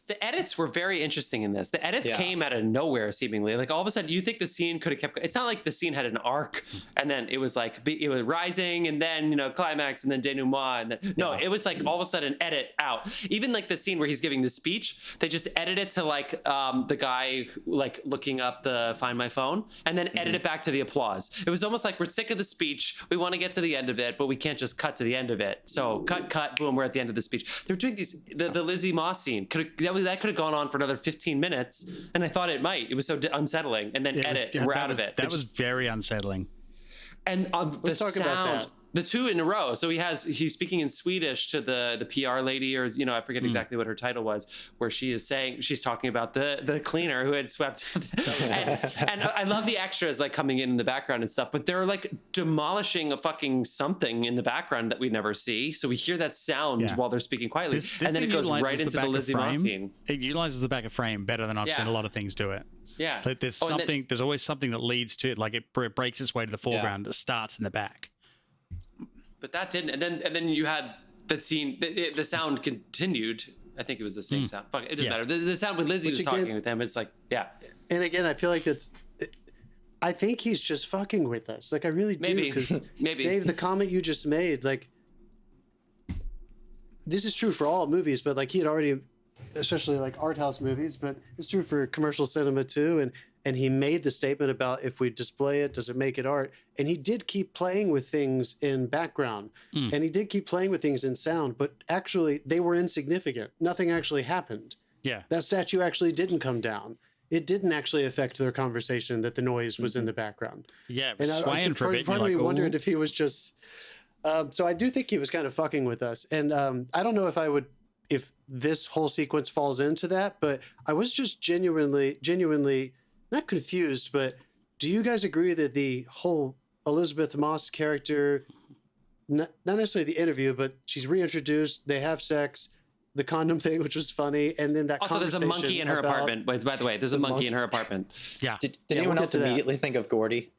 Speaker 1: The edits were very interesting in this. The edits came out of nowhere, seemingly. Like all of a sudden, you think the scene could have kept. It's not like the scene had an arc, and then it was like it was rising, and then climax, and then denouement, and then it was like all of a sudden edit out. Even like the scene where he's giving the speech, they just edit it to like the guy like looking up the Find My Phone, and then edit it back to the applause. It was almost like we're sick of the speech. We want to get to the end of it, but we can't just cut to the end of it. So cut, boom, we're at the end of the speech. They're doing these. The Lizzie Moss scene that could have gone on for another 15 minutes, and I thought it might. It was so unsettling, and then we're out of it.
Speaker 2: That was very unsettling.
Speaker 1: And the sound, about that. The two in a row. So he's speaking in Swedish to the PR lady, or I forget exactly what her title was, where she's talking about the cleaner who had swept. and I love the extras like coming in the background and stuff, but they're like demolishing a fucking something in the background that we never see. So we hear that sound while they're speaking quietly, and then it goes right into the Lizzie Moss scene.
Speaker 2: It utilizes the back of frame better than I've seen a lot of things do it.
Speaker 1: Yeah,
Speaker 2: like there's there's always something that leads to it, like it breaks its way to the foreground. It starts in the back.
Speaker 1: But that didn't, and then you had that scene. The sound continued. I think it was the same sound. Fuck, it doesn't matter. The sound when Lizzie was talking with him, it's like,
Speaker 3: And again, I feel like I think he's just fucking with us. Like I really do, because Dave, the comment you just made, like this is true for all movies, but like he had already, especially like art house movies, but it's true for commercial cinema too. And and he made the statement about if we display it, does it make it art? And he did keep playing with things in background, and he did keep playing with things in sound, but actually they were insignificant. Nothing actually happened.
Speaker 2: Yeah.
Speaker 3: That statue actually didn't come down. It didn't actually affect their conversation that the noise was in the background.
Speaker 2: Yeah, it
Speaker 3: and
Speaker 2: was swaying for a bit.
Speaker 3: Part of me wondered if he was just... so I do think he was kind of fucking with us. And I don't know if this whole sequence falls into that, but I was just genuinely not confused, but do you guys agree that the whole Elisabeth Moss character, not necessarily the interview, but she's reintroduced, they have sex, the condom thing, which was funny, and then that
Speaker 1: also there's a monkey in her apartment. By the way, there's a monkey in her apartment.
Speaker 2: Yeah.
Speaker 4: Did anyone else immediately think of Gordy?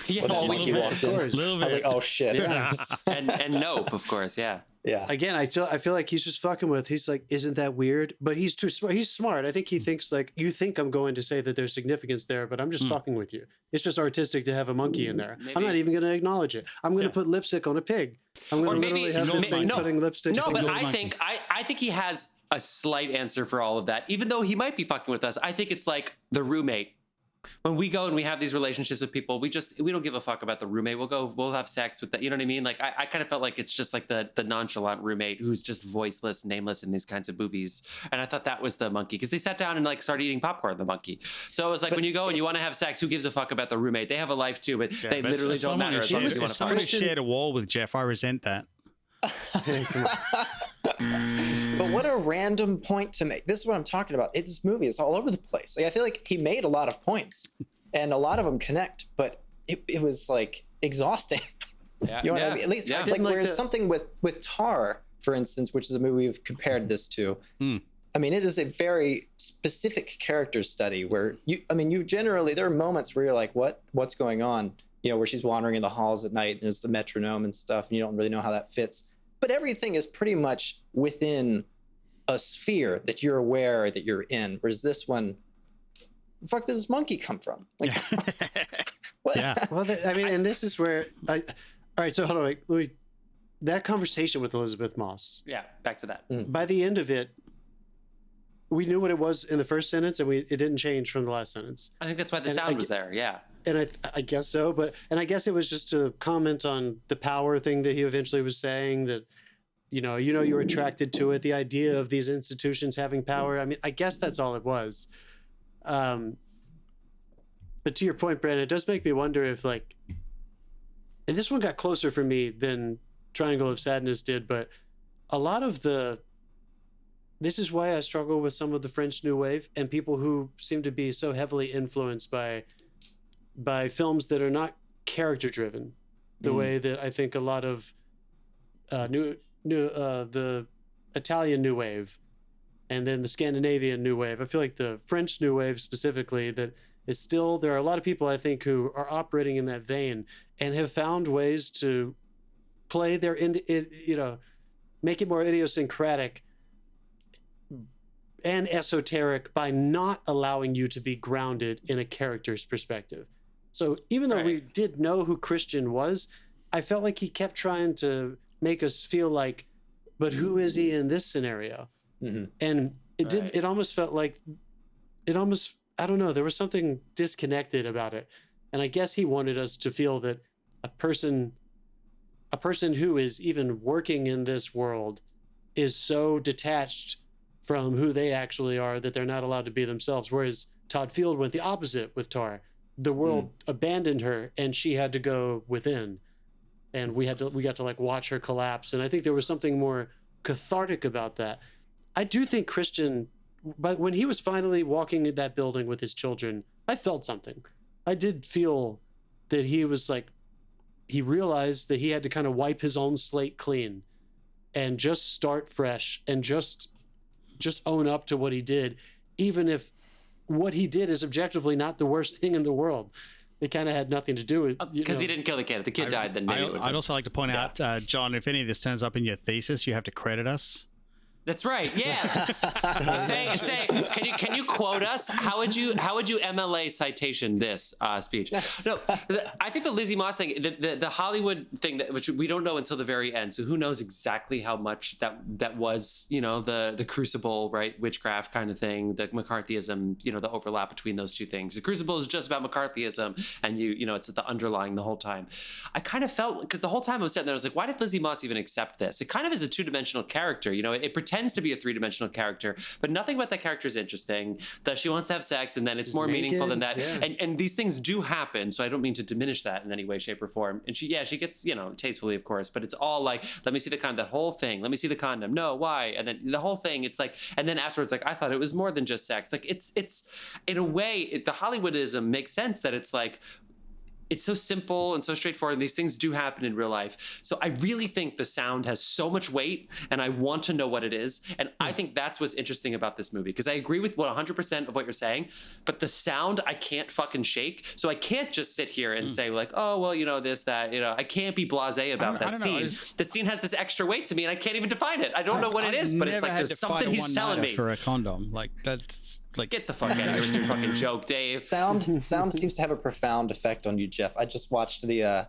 Speaker 1: Yeah,
Speaker 4: when that monkey walked in? I was like, oh shit.
Speaker 3: Yeah.
Speaker 1: and Nope, of course, yeah.
Speaker 4: Yeah.
Speaker 3: Again, I feel like he's just fucking with. He's like, isn't that weird? But he's too smart. He's smart. I think he thinks like, you think I'm going to say that there's significance there, but I'm just fucking with you. It's just artistic to have a monkey in there.
Speaker 1: Maybe.
Speaker 3: I'm not even going to acknowledge it. I'm going to put lipstick on a pig. I'm going to literally have this thing putting lipstick.
Speaker 1: No, but I think he has a slight answer for all of that. Even though he might be fucking with us, I think it's like the roommate. When we go and we have these relationships with people, we don't give a fuck about the roommate. We'll have sex with that. You know what I mean? Like I kind of felt like it's just like the nonchalant roommate who's just voiceless, nameless in these kinds of movies. And I thought that was the monkey because they sat down and like started eating popcorn. The monkey. So it was like when you go and you want to have sex, who gives a fuck about the roommate? They have a life too, but they literally don't matter as long as you want to fuck.
Speaker 2: Someone who shared a wall with Jeff, I resent that.
Speaker 4: But what a random point to make. This is what I'm talking about. This movie is all over the place. Like I feel like he made a lot of points and a lot of them connect, but it was like exhausting.
Speaker 1: Yeah,
Speaker 4: you know what I mean? At least like whereas something with Tar, for instance, which is a movie we've compared this to. I mean, it is a very specific character study where you generally, there are moments where you're like, what's going on? You know, where she's wandering in the halls at night and there's the metronome and stuff, and you don't really know how that fits. But everything is pretty much within a sphere that you're aware that you're in. Whereas this one, where the fuck did this monkey come from? Like, what?
Speaker 2: Yeah.
Speaker 3: Well, and this is where all right, so hold on, that conversation with Elisabeth Moss.
Speaker 1: Yeah, back to that.
Speaker 3: By the end of it, we knew what it was in the first sentence, and it didn't change from the last sentence.
Speaker 1: I think that's why the sound was there. Yeah.
Speaker 3: And I guess so, and I guess it was just to comment on the power thing that he eventually was saying, that you were attracted to it, the idea of these institutions having power. I mean, I guess that's all it was. But to your point, Brandon, it does make me wonder if and this one got closer for me than Triangle of Sadness did, but a lot of this is why I struggle with some of the French New Wave and people who seem to be so heavily influenced by films that are not character driven, the way that I think a lot of the Italian New Wave and then the Scandinavian New Wave. I feel like the French New Wave specifically, that is still, there are a lot of people I think who are operating in that vein and have found ways to play their, make it more idiosyncratic and esoteric by not allowing you to be grounded in a character's perspective. So even though we did know who Christian was, I felt like he kept trying to make us feel like, but who is he in this scenario? And it almost felt like, I don't know, there was something disconnected about it. And I guess he wanted us to feel that a person who is even working in this world is so detached from who they actually are that they're not allowed to be themselves. Whereas Todd Field went the opposite with Tar. The world abandoned her and she had to go within. And we got to watch her collapse. And I think there was something more cathartic about that. I do think Christian, but when he was finally walking in that building with his children, I felt something. I did feel that he was he realized that he had to kind of wipe his own slate clean and just start fresh and just own up to what he did, even if what he did is objectively not the worst thing in the world. It kind of had nothing to do with,
Speaker 1: because he didn't kill the kid. If the kid died, then maybe
Speaker 2: I'd also like to point out, John, if any of this turns up in your thesis, you have to credit us.
Speaker 1: That's right. Yeah. say. Can you quote us? How would you MLA citation this speech? No, I think the Lizzie Moss thing, the Hollywood thing, which we don't know until the very end. So who knows exactly how much that was, the Crucible, right, witchcraft kind of thing, the McCarthyism, the overlap between those two things. The Crucible is just about McCarthyism, and it's the underlying the whole time. I kind of felt, because the whole time I was sitting there, I was like, why did Lizzie Moss even accept this? It kind of is a two-dimensional character. It pretends to be a three-dimensional character, but nothing about that character is interesting. That she wants to have sex, and then it's more meaningful than that. Yeah. And these things do happen, so I don't mean to diminish that in any way, shape, or form. And she gets, tastefully, of course, but it's all like, let me see the condom, that whole thing. Let me see the condom. No, why? And then the whole thing, it's like, and then afterwards, like, I thought it was more than just sex. Like, it's in a way, the Hollywoodism makes sense that it's like, it's so simple and so straightforward, and these things do happen in real life. So I really think the sound has so much weight, and I want to know what it is. And I think that's what's interesting about this movie, because I agree with 100% of what you're saying, but the sound I can't fucking shake. So I can't just sit here and say like, oh, well, this, that, I can't be blasé about that scene. That scene has this extra weight to me, and I can't even define it. I don't know what it is, but it's like there's something he's telling me.
Speaker 2: For a condom, like that's like,
Speaker 1: get the fuck out of here with your fucking joke, Dave.
Speaker 4: Sound seems to have a profound effect on you, Jeff. I just watched the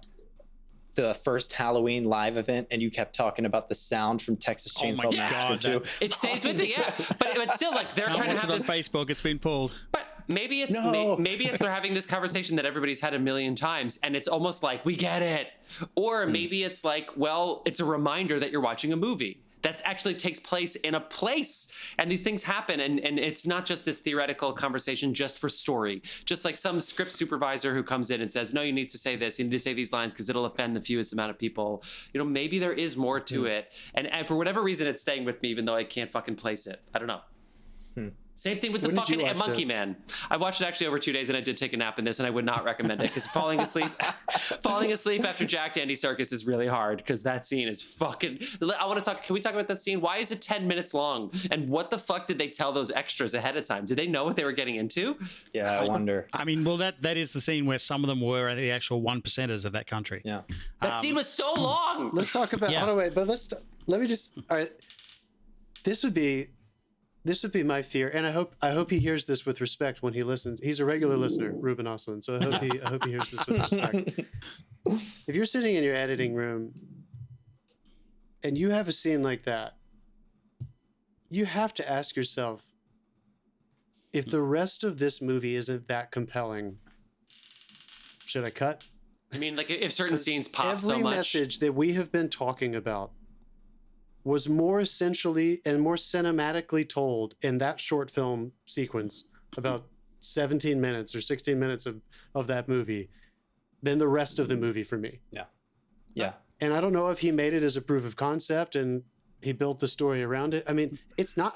Speaker 4: first Halloween live event, and you kept talking about the sound from Texas Chainsaw Massacre 2.
Speaker 1: It stays with it, yeah. But still, like, they're trying to have this
Speaker 2: on Facebook. It's been pulled.
Speaker 1: But maybe it's maybe it's they're having this conversation that everybody's had a million times, and it's almost like, we get it. Or maybe it's like, well, it's a reminder that you're watching a movie that actually takes place in a place, and these things happen, and it's not just this theoretical conversation just for story, just like some script supervisor who comes in and says, no, you need to say this, you need to say these lines because it'll offend the fewest amount of people. Maybe there is more to it, and for whatever reason it's staying with me, even though I can't fucking place it. I don't know. Same thing with the fucking Monkey Man. I watched it actually over 2 days, and I did take a nap in this, and I would not recommend it, because falling asleep after Jack Dandy Circus is really hard, because that scene is fucking... Can we talk about that scene? Why is it 10 minutes long? And what the fuck did they tell those extras ahead of time? Did they know what they were getting into?
Speaker 4: Yeah, I wonder.
Speaker 2: I mean, well, that is the scene where some of them were the actual 1%ers of that country.
Speaker 4: Yeah.
Speaker 1: That scene was so long!
Speaker 3: Let's talk about... Yeah. Wait, but let me just... All right. This would be my fear, and I hope he hears this with respect when he listens. He's a regular listener, Ruben Ostlund, so I hope he hears this with respect. If you're sitting in your editing room and you have a scene like that, you have to ask yourself, if the rest of this movie isn't that compelling, should I cut?
Speaker 1: I mean, like, if certain scenes pop so much.
Speaker 3: Every message that we have been talking about was more essentially and more cinematically told in that short film sequence, about 17 minutes or 16 minutes of that movie, than the rest of the movie for me.
Speaker 4: Yeah.
Speaker 3: And I don't know if he made it as a proof of concept and he built the story around it. I mean,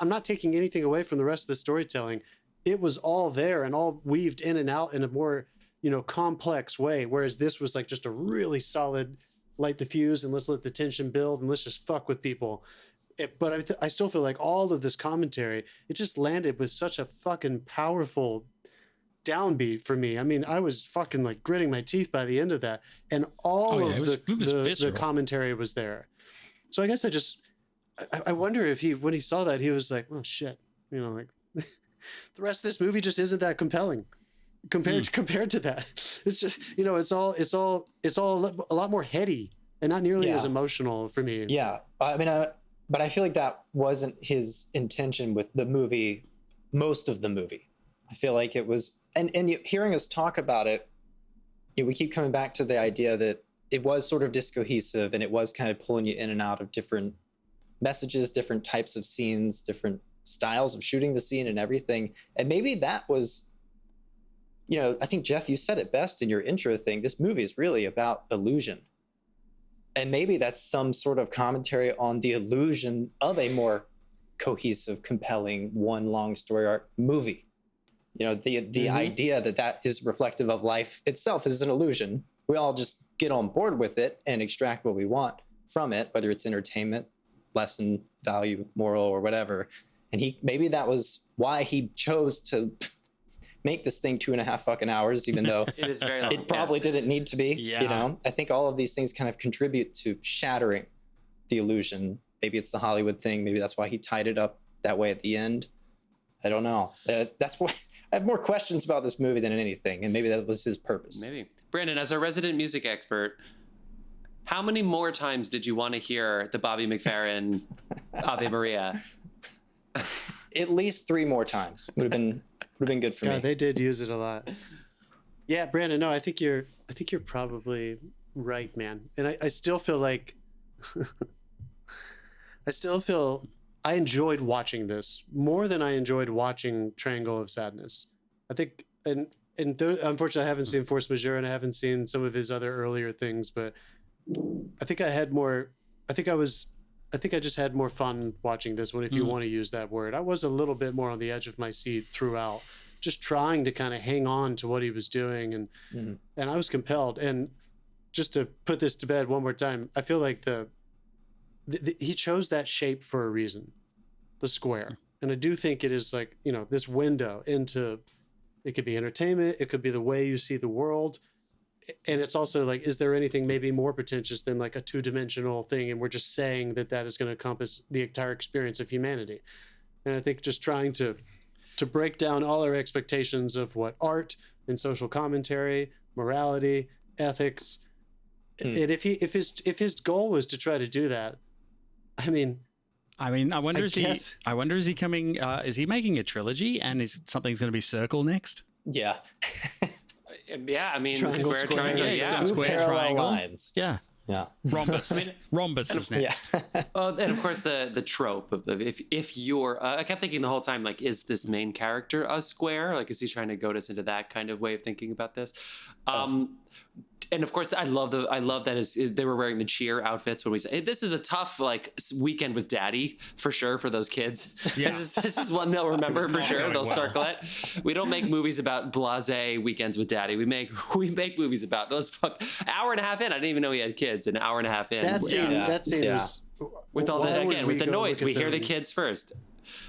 Speaker 3: I'm not taking anything away from the rest of the storytelling. It was all there and all weaved in and out in a more, complex way. Whereas this was like just a really solid, light the fuse and let's let the tension build and let's just fuck with people. But I still feel like all of this commentary, it just landed with such a fucking powerful downbeat for me. I mean, I was fucking like gritting my teeth by the end of that, and all of the commentary was there. So I guess I wonder if when he saw that, he was like, oh shit, like the rest of this movie just isn't that compelling. Compared to that, it's just it's all a lot more heady and not nearly as emotional for me.
Speaker 4: Yeah, I mean, but I feel like that wasn't his intention with the movie. Most of the movie, I feel like it was, and hearing us talk about it, we keep coming back to the idea that it was sort of discohesive and it was kind of pulling you in and out of different messages, different types of scenes, different styles of shooting the scene and everything, and maybe that was. I think, Jeff, you said it best in your intro thing. This movie is really about illusion. And maybe that's some sort of commentary on the illusion of a more cohesive, compelling, one long story arc movie. The idea that is reflective of life itself is an illusion. We all just get on board with it and extract what we want from it, whether it's entertainment, lesson, value, moral, or whatever. And maybe that was why he chose to make this thing 2.5 fucking hours, even though
Speaker 1: it is very long.
Speaker 4: It probably didn't need to be. I think all of these things kind of contribute to shattering the illusion maybe it's the Hollywood thing. Maybe that's why he tied it up that way at the end. I don't know. That's why I have more questions about this movie than anything, and maybe that was his purpose.
Speaker 1: Maybe. Brandon, as our resident music expert, how many more times did you want to hear the Bobby McFerrin Ave Maria?
Speaker 4: At least 3 more times would have been good for me.
Speaker 3: They did use it a lot. Yeah, Brandon. No, I think you're probably right, man. And I still feel like I enjoyed watching this more than I enjoyed watching Triangle of Sadness. I think, unfortunately, I haven't seen Force Majeure and I haven't seen some of his other earlier things, but I think I just had more fun watching this one, if you want to use that word. I was a little bit more on the edge of my seat throughout, just trying to kind of hang on to what he was doing, and I was compelled. And just to put this to bed one more time, I feel like he chose that shape for a reason, the square. And I do think it is like, this window into, it could be entertainment, it could be the way you see the world. And it's also like, is there anything maybe more pretentious than like a 2-dimensional thing? And we're just saying that is going to encompass the entire experience of humanity. And I think just trying to break down all our expectations of what art and social commentary, morality, ethics. And if his goal was to try to do that, I wonder is he coming? Is he making a trilogy? And is something's going to be Circle next?
Speaker 4: Yeah.
Speaker 1: Yeah,
Speaker 3: triangle,
Speaker 1: square, triangle,
Speaker 2: square, triangle.
Speaker 4: Lines.
Speaker 2: Yeah. Rhombus. Rhombus is next.
Speaker 4: Yeah.
Speaker 1: And of course the trope of if you're, I kept thinking the whole time, like, is this main character a square? Like, is he trying to goad us into that kind of way of thinking about this? And of course, I love that they were wearing the cheer outfits when we say this is a tough weekend with Daddy for sure for those kids. Yeah. This is one they'll remember for sure. They'll circle it. We don't make movies about blasé weekends with Daddy. We make movies about those hour and a half in. I didn't even know he had kids. An hour and a half in.
Speaker 3: That scene was
Speaker 1: with all that again with the noise. We hear the kids first.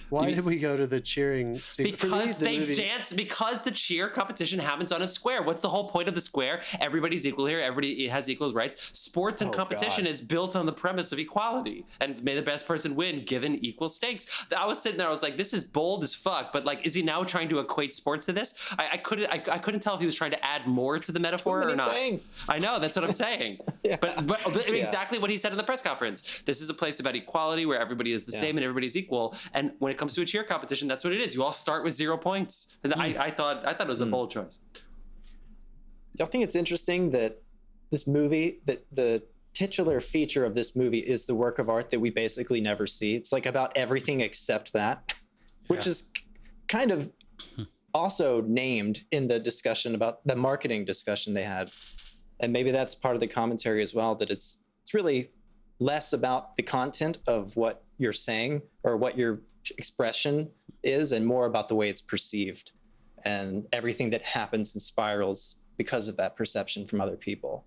Speaker 3: Why did we go to the cheering scene?
Speaker 1: Because they dance, because the cheer competition happens on a square. What's the whole point of the square? Everybody's equal here. Everybody has equal rights. Sports and competition is built on the premise of equality. And may the best person win given equal stakes. I was sitting there, I was like, this is bold as fuck. But like, is he now trying to equate sports to this? I couldn't tell if he was trying to add more to the metaphor or not. Things. I know, that's what I'm saying. Yeah. But exactly what he said in the press conference. This is a place about equality where everybody is the same and everybody's equal. And when it comes to a cheer competition, that's what it is. You all start with 0 points. And I thought it was a bold choice.
Speaker 4: Y'all think it's interesting that this movie, that the titular feature of this movie is the work of art that we basically never see. It's like about everything except that, which is kind of also named in the discussion about the marketing discussion they had. And maybe that's part of the commentary as well, that it's really less about the content of what you're saying or what your expression is, and more about the way it's perceived and everything that happens and spirals because of that perception from other people.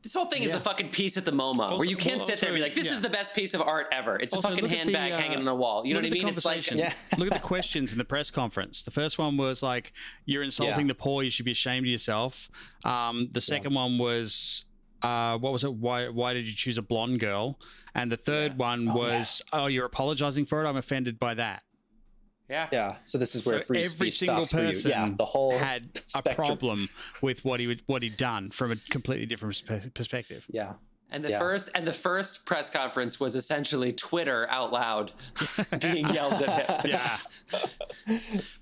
Speaker 1: This whole thing is a fucking piece at the MoMA, where you can't sit there and be like, this is the best piece of art ever. It's also a fucking handbag hanging on a wall. You know what I mean? It's like,
Speaker 2: look at the questions in the press conference. The first one was like, you're insulting the poor, you should be ashamed of yourself. The second one was, what was it? Why did you choose a blonde girl? And the third one was, you're apologizing for it? I'm offended by that.
Speaker 4: Yeah. So this is where free
Speaker 2: every
Speaker 4: speech
Speaker 2: single
Speaker 4: stops for you.
Speaker 2: person
Speaker 4: Yeah, the whole
Speaker 2: had
Speaker 4: spectrum.
Speaker 2: a problem with what he'd done from a completely different perspective.
Speaker 4: Yeah.
Speaker 1: And the first press conference was essentially Twitter out loud being yelled at him.
Speaker 2: Yeah.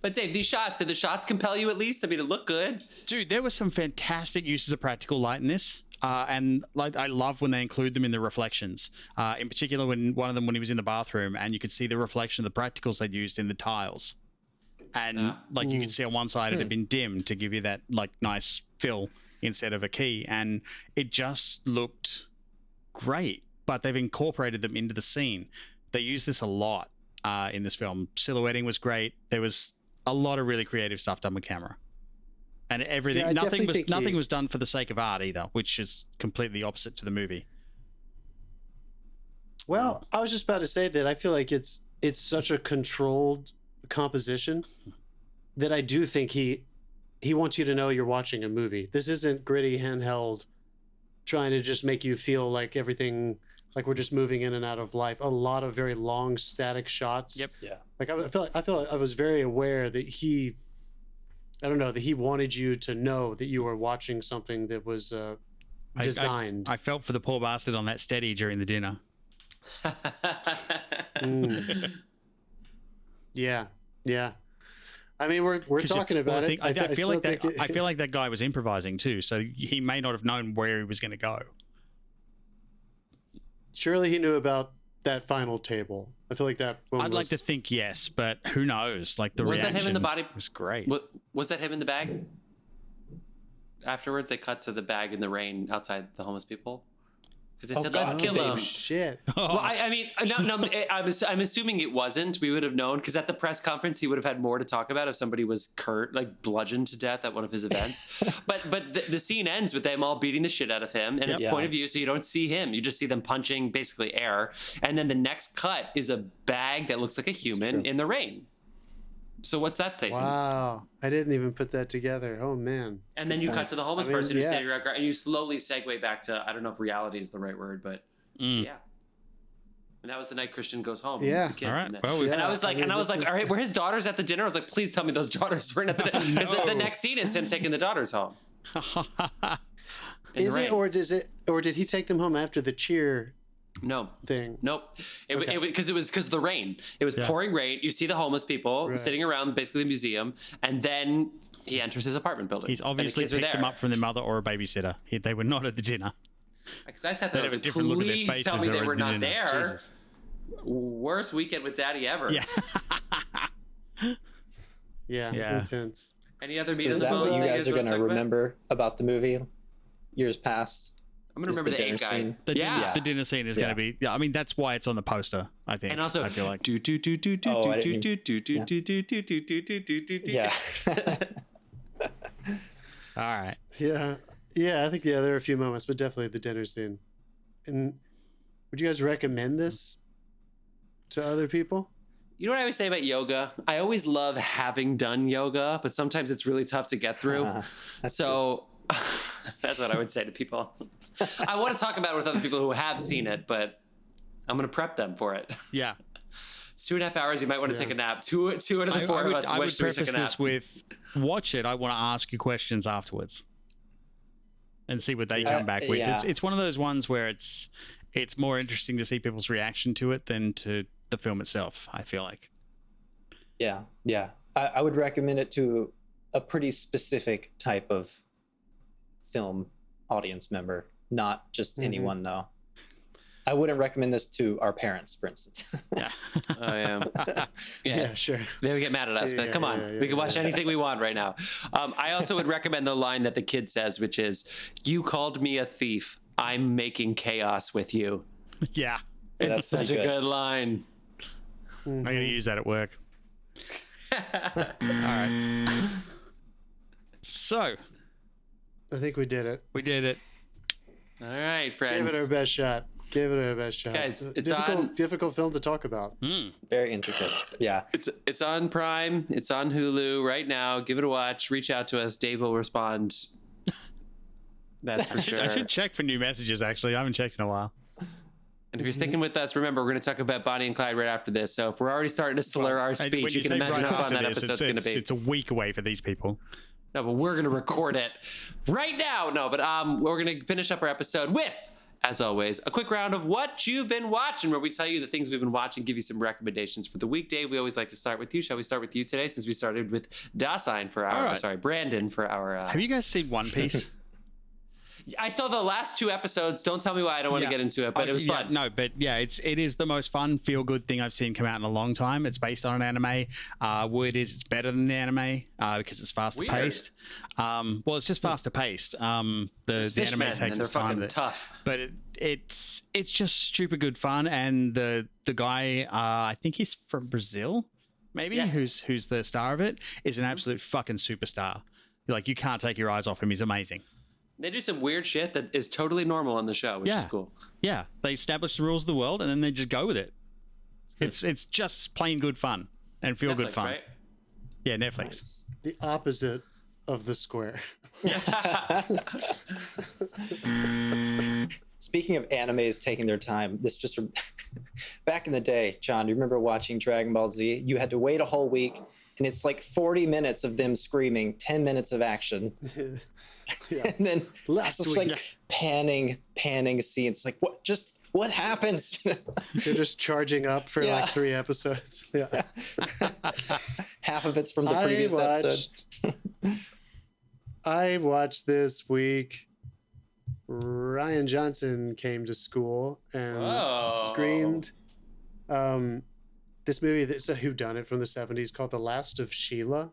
Speaker 1: But Dave, did the shots compel you at least? I mean, it looked good.
Speaker 2: Dude, there were some fantastic uses of practical light in this. And like, I love when they include them in the reflections. In particular, when he was in the bathroom and you could see the reflection of the practicals they'd used in the tiles. And you could see on one side it had been dimmed to give you that like nice fill instead of a key. And it just looked great, but they've incorporated them into the scene. They use this a lot in this film. Silhouetting was great. There was a lot of really creative stuff done with camera. And everything, nothing was done for the sake of art either, which is completely opposite to the movie.
Speaker 3: Well, I was just about to say that I feel like it's such a controlled composition that I do think he wants you to know you're watching a movie. This isn't gritty handheld trying to just make you feel like everything like we're just moving in and out of life. A lot of very long static shots.
Speaker 2: Yep.
Speaker 4: Yeah.
Speaker 3: Like I feel like I was very aware that he wanted you to know that you were watching something that was designed.
Speaker 2: I felt for the poor bastard on that steady during the dinner.
Speaker 3: Yeah. I mean, we're talking about it.
Speaker 2: I feel like that guy was improvising too, so he may not have known where he was going to go.
Speaker 3: Surely he knew about that final table. I feel like that one
Speaker 2: I'd like to think yes, but who knows? Like the reaction
Speaker 1: that him in the body?
Speaker 2: Was great.
Speaker 1: Was that him in the bag? Afterwards, they cut to the bag in the rain outside the homeless people. Because they said, let's kill him.
Speaker 3: Shit.
Speaker 1: Well, I mean, no, I'm assuming it wasn't. We would have known, because at the press conference, he would have had more to talk about if somebody was bludgeoned to death at one of his events. but the scene ends with them all beating the shit out of him, and it's point of view, so you don't see him. You just see them punching basically air. And then the next cut is a bag that looks like a human in the rain. So what's that statement?
Speaker 3: Wow. I didn't even put that together. Oh, man.
Speaker 1: And then you cut to the homeless person who's sitting around, and you slowly segue back to, I don't know if reality is the right word, but yeah. And that was the night Christian goes home.
Speaker 3: Yeah.
Speaker 1: With the kids.
Speaker 2: All right.
Speaker 1: And I was like, all right, were his daughters at the dinner? I was like, please tell me those daughters weren't at the dinner. Because the next scene is him taking the daughters home.
Speaker 3: Is it, or did he take them home after the cheer?
Speaker 1: No
Speaker 3: thing.
Speaker 1: Nope. Because it was because of the rain. It was pouring rain. You see the homeless people sitting around basically the museum, and then he enters his apartment building.
Speaker 2: He's obviously picked them up from their mother or a babysitter. They were not at the dinner.
Speaker 1: Because I sat there, I was like, please tell me they were not there.
Speaker 2: Jesus.
Speaker 1: Worst weekend with Daddy ever.
Speaker 3: Yeah. Intense.
Speaker 1: Any other
Speaker 4: So is that what you guys are going to remember about the movie years past?
Speaker 1: I'm going to remember the 8 guy.
Speaker 2: The dinner scene is going to be, I mean, that's why it's on the poster, I think.
Speaker 1: And also,
Speaker 2: I feel like.
Speaker 3: Yeah.
Speaker 2: All right.
Speaker 3: Yeah, I think there are a few moments, but definitely the dinner scene. And would you guys recommend this to other people?
Speaker 1: You know what I always say about yoga? I always love having done yoga, but sometimes it's really tough to get through. So that's what I would say to people. I want to talk about it with other people who have seen it, but I'm going to prep them for it.
Speaker 2: Yeah.
Speaker 1: It's 2.5 hours. You might want to take a nap. Two out of the four of us.
Speaker 2: I would preface this with, watch it. I want to ask you questions afterwards and see what they come back with. It's one of those ones where it's more interesting to see people's reaction to it than to the film itself, I feel like.
Speaker 4: Yeah. I would recommend it to a pretty specific type of film audience member, not just anyone, though. I wouldn't recommend this to our parents, for instance.
Speaker 1: Yeah, sure. They would get mad at us, but come on. We can watch anything we want right now. I also would recommend the line that the kid says, which is, "You called me a thief. I'm making chaos with you."
Speaker 2: Yeah.
Speaker 1: It's such a good line.
Speaker 2: I'm going to use that at work. All right. So.
Speaker 3: I think we did it.
Speaker 2: We did it.
Speaker 1: All right, friends.
Speaker 3: Give it our best shot.
Speaker 1: Guys, it's
Speaker 3: difficult film to talk about.
Speaker 4: Very intricate. Yeah.
Speaker 1: It's on Prime. It's on Hulu right now. Give it a watch. Reach out to us. Dave will respond. That's for sure.
Speaker 2: I should check for new messages, actually. I haven't checked in a while.
Speaker 1: And if you're sticking with us, remember, we're going to talk about Bonnie and Clyde right after this. So if we're already starting to slur our speech, you can imagine how fun that episode's going to be.
Speaker 2: It's a week away for these people.
Speaker 1: No, but we're going to record it right now. No, but we're going to finish up our episode with, as always, a quick round of what you've been watching, where we tell you the things we've been watching, give you some recommendations for the weekday. We always like to start with you. Shall we start with you today, since we started with Dasein for our, Brandon for our...
Speaker 2: Have you guys seen One Piece?
Speaker 1: I saw the last 2 episodes. Don't tell me why I don't want to get into it, but it was fun.
Speaker 2: No, but yeah, it is the most fun, feel-good thing I've seen come out in a long time. It's based on an anime. Word is it's better than the anime because it's faster paced. Well, it's just faster paced. The anime takes its time.
Speaker 1: Tough.
Speaker 2: But it's just stupid good fun. And the guy, I think he's from Brazil, maybe, who's the star of it, is an absolute fucking superstar. Like, you can't take your eyes off him. He's amazing.
Speaker 1: They do some weird shit that is totally normal on the show, which is cool.
Speaker 2: Yeah, they establish the rules of the world and then they just go with it. It's just plain good fun and feel good fun. Right? Yeah, Netflix.
Speaker 3: Nice. The opposite of the square.
Speaker 4: Speaking of animes taking their time, this just back in the day, John, do you remember watching Dragon Ball Z? You had to wait a whole week, and it's like 40 minutes of them screaming, 10 minutes of action. And then it's like panning scenes. Like, what happens?
Speaker 3: They're just charging up for like 3 episodes. Yeah.
Speaker 4: Half of it's from the previous episode.
Speaker 3: I watched this week. Ryan Johnson came to school and screened this movie that's a whodunit from the 70s called The Last of Sheila,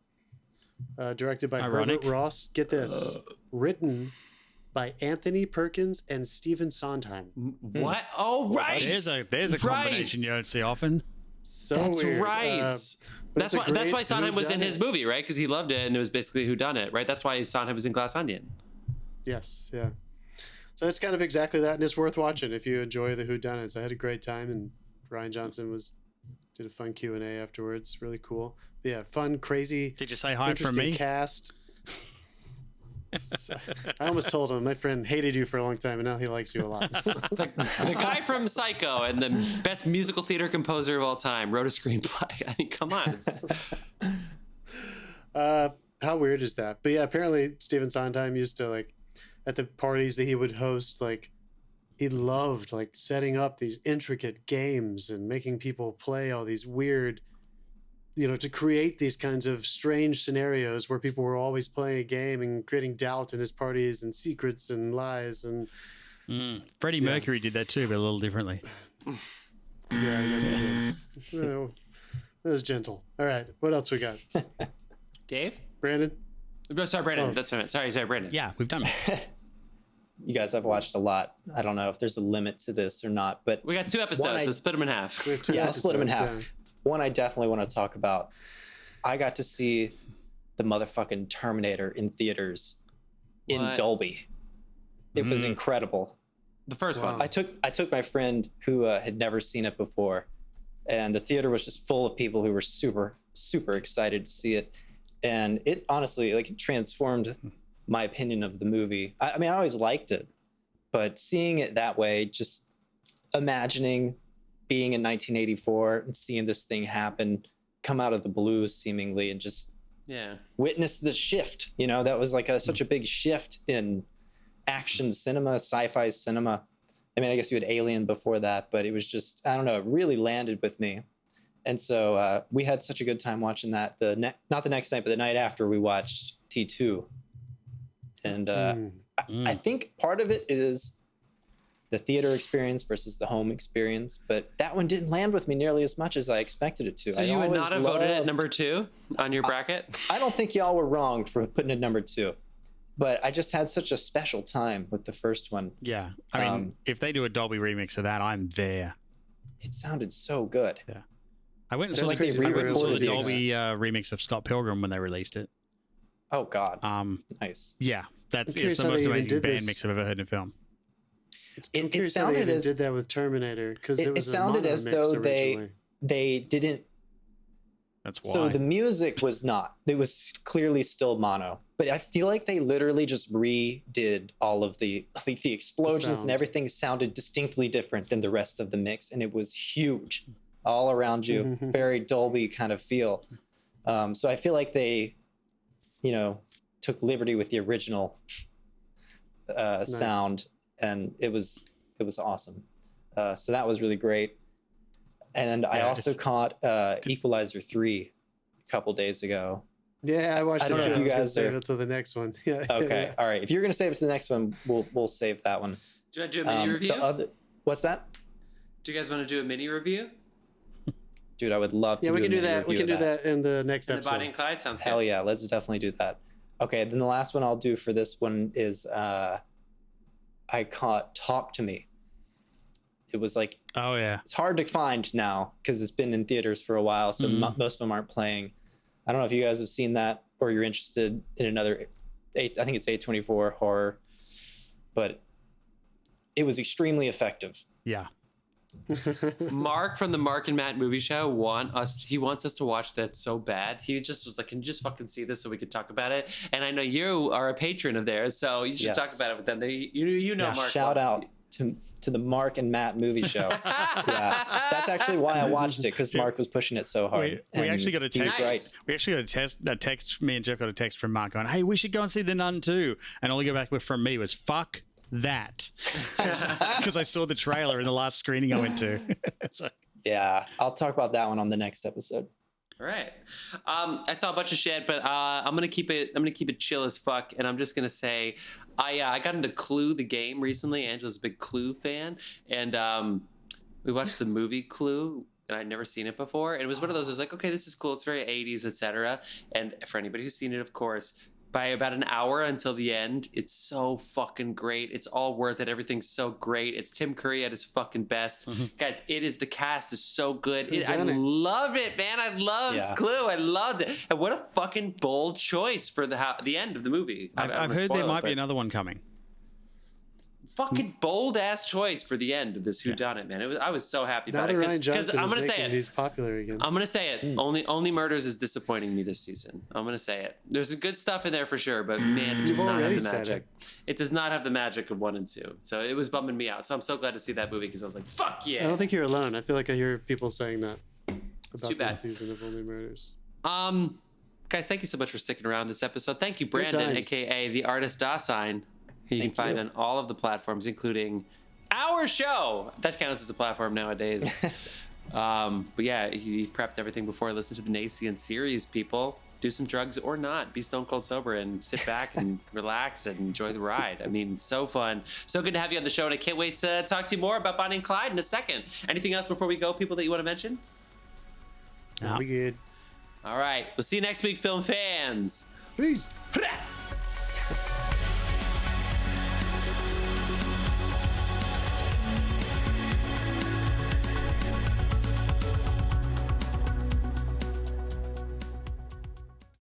Speaker 3: directed by Herbert Ross. Get this, written by Anthony Perkins and Stephen Sondheim.
Speaker 1: What? Oh, right.
Speaker 2: There's a combination you don't see often.
Speaker 1: That's
Speaker 3: weird.
Speaker 1: right. That's why Sondheim was in his movie, right? Because he loved it, and it was basically whodunit, right? That's why Sondheim was in Glass Onion.
Speaker 3: Yes, yeah. So it's kind of exactly that, and it's worth watching if you enjoy the whodunits. I had a great time, and Ryan Johnson did a fun Q&A afterwards. Really cool. But yeah, fun, crazy.
Speaker 2: Did you say hi from me?
Speaker 3: Cast. So, I almost told him my friend hated you for a long time, and now he likes you a lot.
Speaker 1: The guy from Psycho and the best musical theater composer of all time wrote a screenplay. I mean, come on.
Speaker 3: How weird is that? But yeah, apparently Stephen Sondheim used to, like, at the parties that he would host, like, he loved like setting up these intricate games and making people play all these weird, to create these kinds of strange scenarios where people were always playing a game and creating doubt in his parties and secrets and lies. And
Speaker 2: Freddie Mercury did that too, but a little differently.
Speaker 3: Yeah, I guess he did. Well, that was gentle. All right, what else we got?
Speaker 1: Dave?
Speaker 3: Brandon?
Speaker 1: Oh, sorry, Brandon. That's what I meant. Sorry, Brandon.
Speaker 2: Yeah, we've done it.
Speaker 4: You guys have watched a lot. I don't know if there's a limit to this or not, but
Speaker 1: we got 2 episodes. Let's split them in half.
Speaker 4: I'll split them in half. One I definitely want to talk about. I got to see the motherfucking Terminator in theaters in Dolby. It was incredible.
Speaker 1: The first one.
Speaker 4: I took my friend who had never seen it before, and the theater was just full of people who were super, super excited to see it. And it honestly, like, it transformed my opinion of the movie. I mean, I always liked it, but seeing it that way, just imagining being in 1984 and seeing this thing happen, come out of the blue seemingly, and just witness the shift. That was like such a big shift in action cinema, sci-fi cinema. I mean, I guess you had Alien before that, but it was just, I don't know, it really landed with me. And so we had such a good time watching that. Not the next night, but the night after, we watched T2. And I think part of it is the theater experience versus the home experience, but that one didn't land with me nearly as much as I expected it to.
Speaker 1: So you would not have voted at number 2 on your bracket?
Speaker 4: I don't think y'all were wrong for putting it number 2, but I just had such a special time with the first one.
Speaker 2: Yeah. I mean, if they do a Dolby remix of that, I'm there.
Speaker 4: It sounded so good.
Speaker 2: Yeah. I went and saw the Dolby remix of Scott Pilgrim when they released it.
Speaker 4: Oh God. Nice.
Speaker 2: Yeah. It's the most amazing band mix I've ever heard in a film.
Speaker 3: It sounded as did that with Terminator, because it
Speaker 4: sounded as though they didn't.
Speaker 2: That's why.
Speaker 4: So the music was not. It was clearly still mono, but I feel like they literally just redid all of the explosions and everything sounded distinctly different than the rest of the mix, and it was huge, all around you, very Dolby kind of feel. So I feel like they, took liberty with the original sound. And it was awesome. So that was really great. And I also caught Equalizer 3 a couple days ago.
Speaker 3: Yeah, I watched it too.
Speaker 4: I don't know if you guys
Speaker 3: save it to the next one. Yeah.
Speaker 4: Okay. All right. If you're going to save it to the next one, we'll save that one.
Speaker 1: Do you want to do a mini review?
Speaker 4: What's that?
Speaker 1: Do you guys want to do a mini review?
Speaker 4: Dude, I would love to.
Speaker 3: Yeah, we can do that. We can do that in the next episode.
Speaker 1: The Bonnie and Clyde sounds good.
Speaker 4: Hell yeah. Let's definitely do that. Okay. Then the last one I'll do for this one is I caught Talk to Me. It was like,
Speaker 2: oh yeah,
Speaker 4: it's hard to find now because it's been in theaters for a while, so most of them aren't playing. I don't know if you guys have seen that or you're interested in another I think it's A24 horror, but it was extremely effective.
Speaker 2: Yeah.
Speaker 1: Mark from the Mark and Matt movie show he wants us to watch that so bad. He just was like, can you just fucking see this so we could talk about it? And I know you are a patron of theirs, so you should talk about it with them. Mark.
Speaker 4: Shout out to the Mark and Matt movie show. Yeah, that's actually why I watched it, because Mark was pushing it so hard.
Speaker 2: We actually got a text.
Speaker 4: Right.
Speaker 2: We actually got a text. Me and Jeff got a text from Mark going, "Hey, we should go and see The Nun too." And all he got back with from me was, "Fuck that," because I saw the trailer in the last screening I went to. So.
Speaker 4: Yeah, I'll talk about that one on the next episode.
Speaker 1: All right. I saw a bunch of shit, but I'm gonna keep it chill as fuck, and I'm just gonna say, I got into Clue the game recently. Angela's a big Clue fan, and we watched the movie Clue, and I'd never seen it before. And it was one of those. I was like, okay, this is cool. It's very 80s, etc. And for anybody who's seen it, of course, by about an hour until the end, it's so fucking great. It's all worth it. Everything's so great. It's Tim Curry at his fucking best. Guys, the cast is so good. I love it, man. I loved Clue. I loved it. And what a fucking bold choice for the end of the movie.
Speaker 2: I've heard there might be another one coming.
Speaker 1: Fucking bold ass choice for the end of this whodunit, man. I was so happy about it because I'm gonna say it.
Speaker 3: He's popular again.
Speaker 1: I'm gonna say it. Only Murders is disappointing me this season. I'm gonna say it. There's some good stuff in there for sure, but man, it does not have the magic. It does not have the magic of 1 and 2. So it was bumming me out. So I'm so glad to see that movie because I was like, fuck yeah.
Speaker 3: I don't think you're alone. I feel like I hear people saying that
Speaker 1: it's too bad.
Speaker 3: This season of Only Murders.
Speaker 1: Guys, thank you so much for sticking around this episode. Thank you, Brandon, aka the artist Dasein. You can find on all of the platforms, including our show. That counts as a platform nowadays. But yeah, he prepped everything before I listened to the Nacian series, people. Do some drugs or not. Be stone cold sober and sit back and relax and enjoy the ride. I mean, it's so fun. So good to have you on the show, and I can't wait to talk to you more about Bonnie and Clyde in a second. Anything else before we go, people, that you want to mention?
Speaker 3: No. We good.
Speaker 1: All right. We'll see you next week, film fans.
Speaker 3: Peace.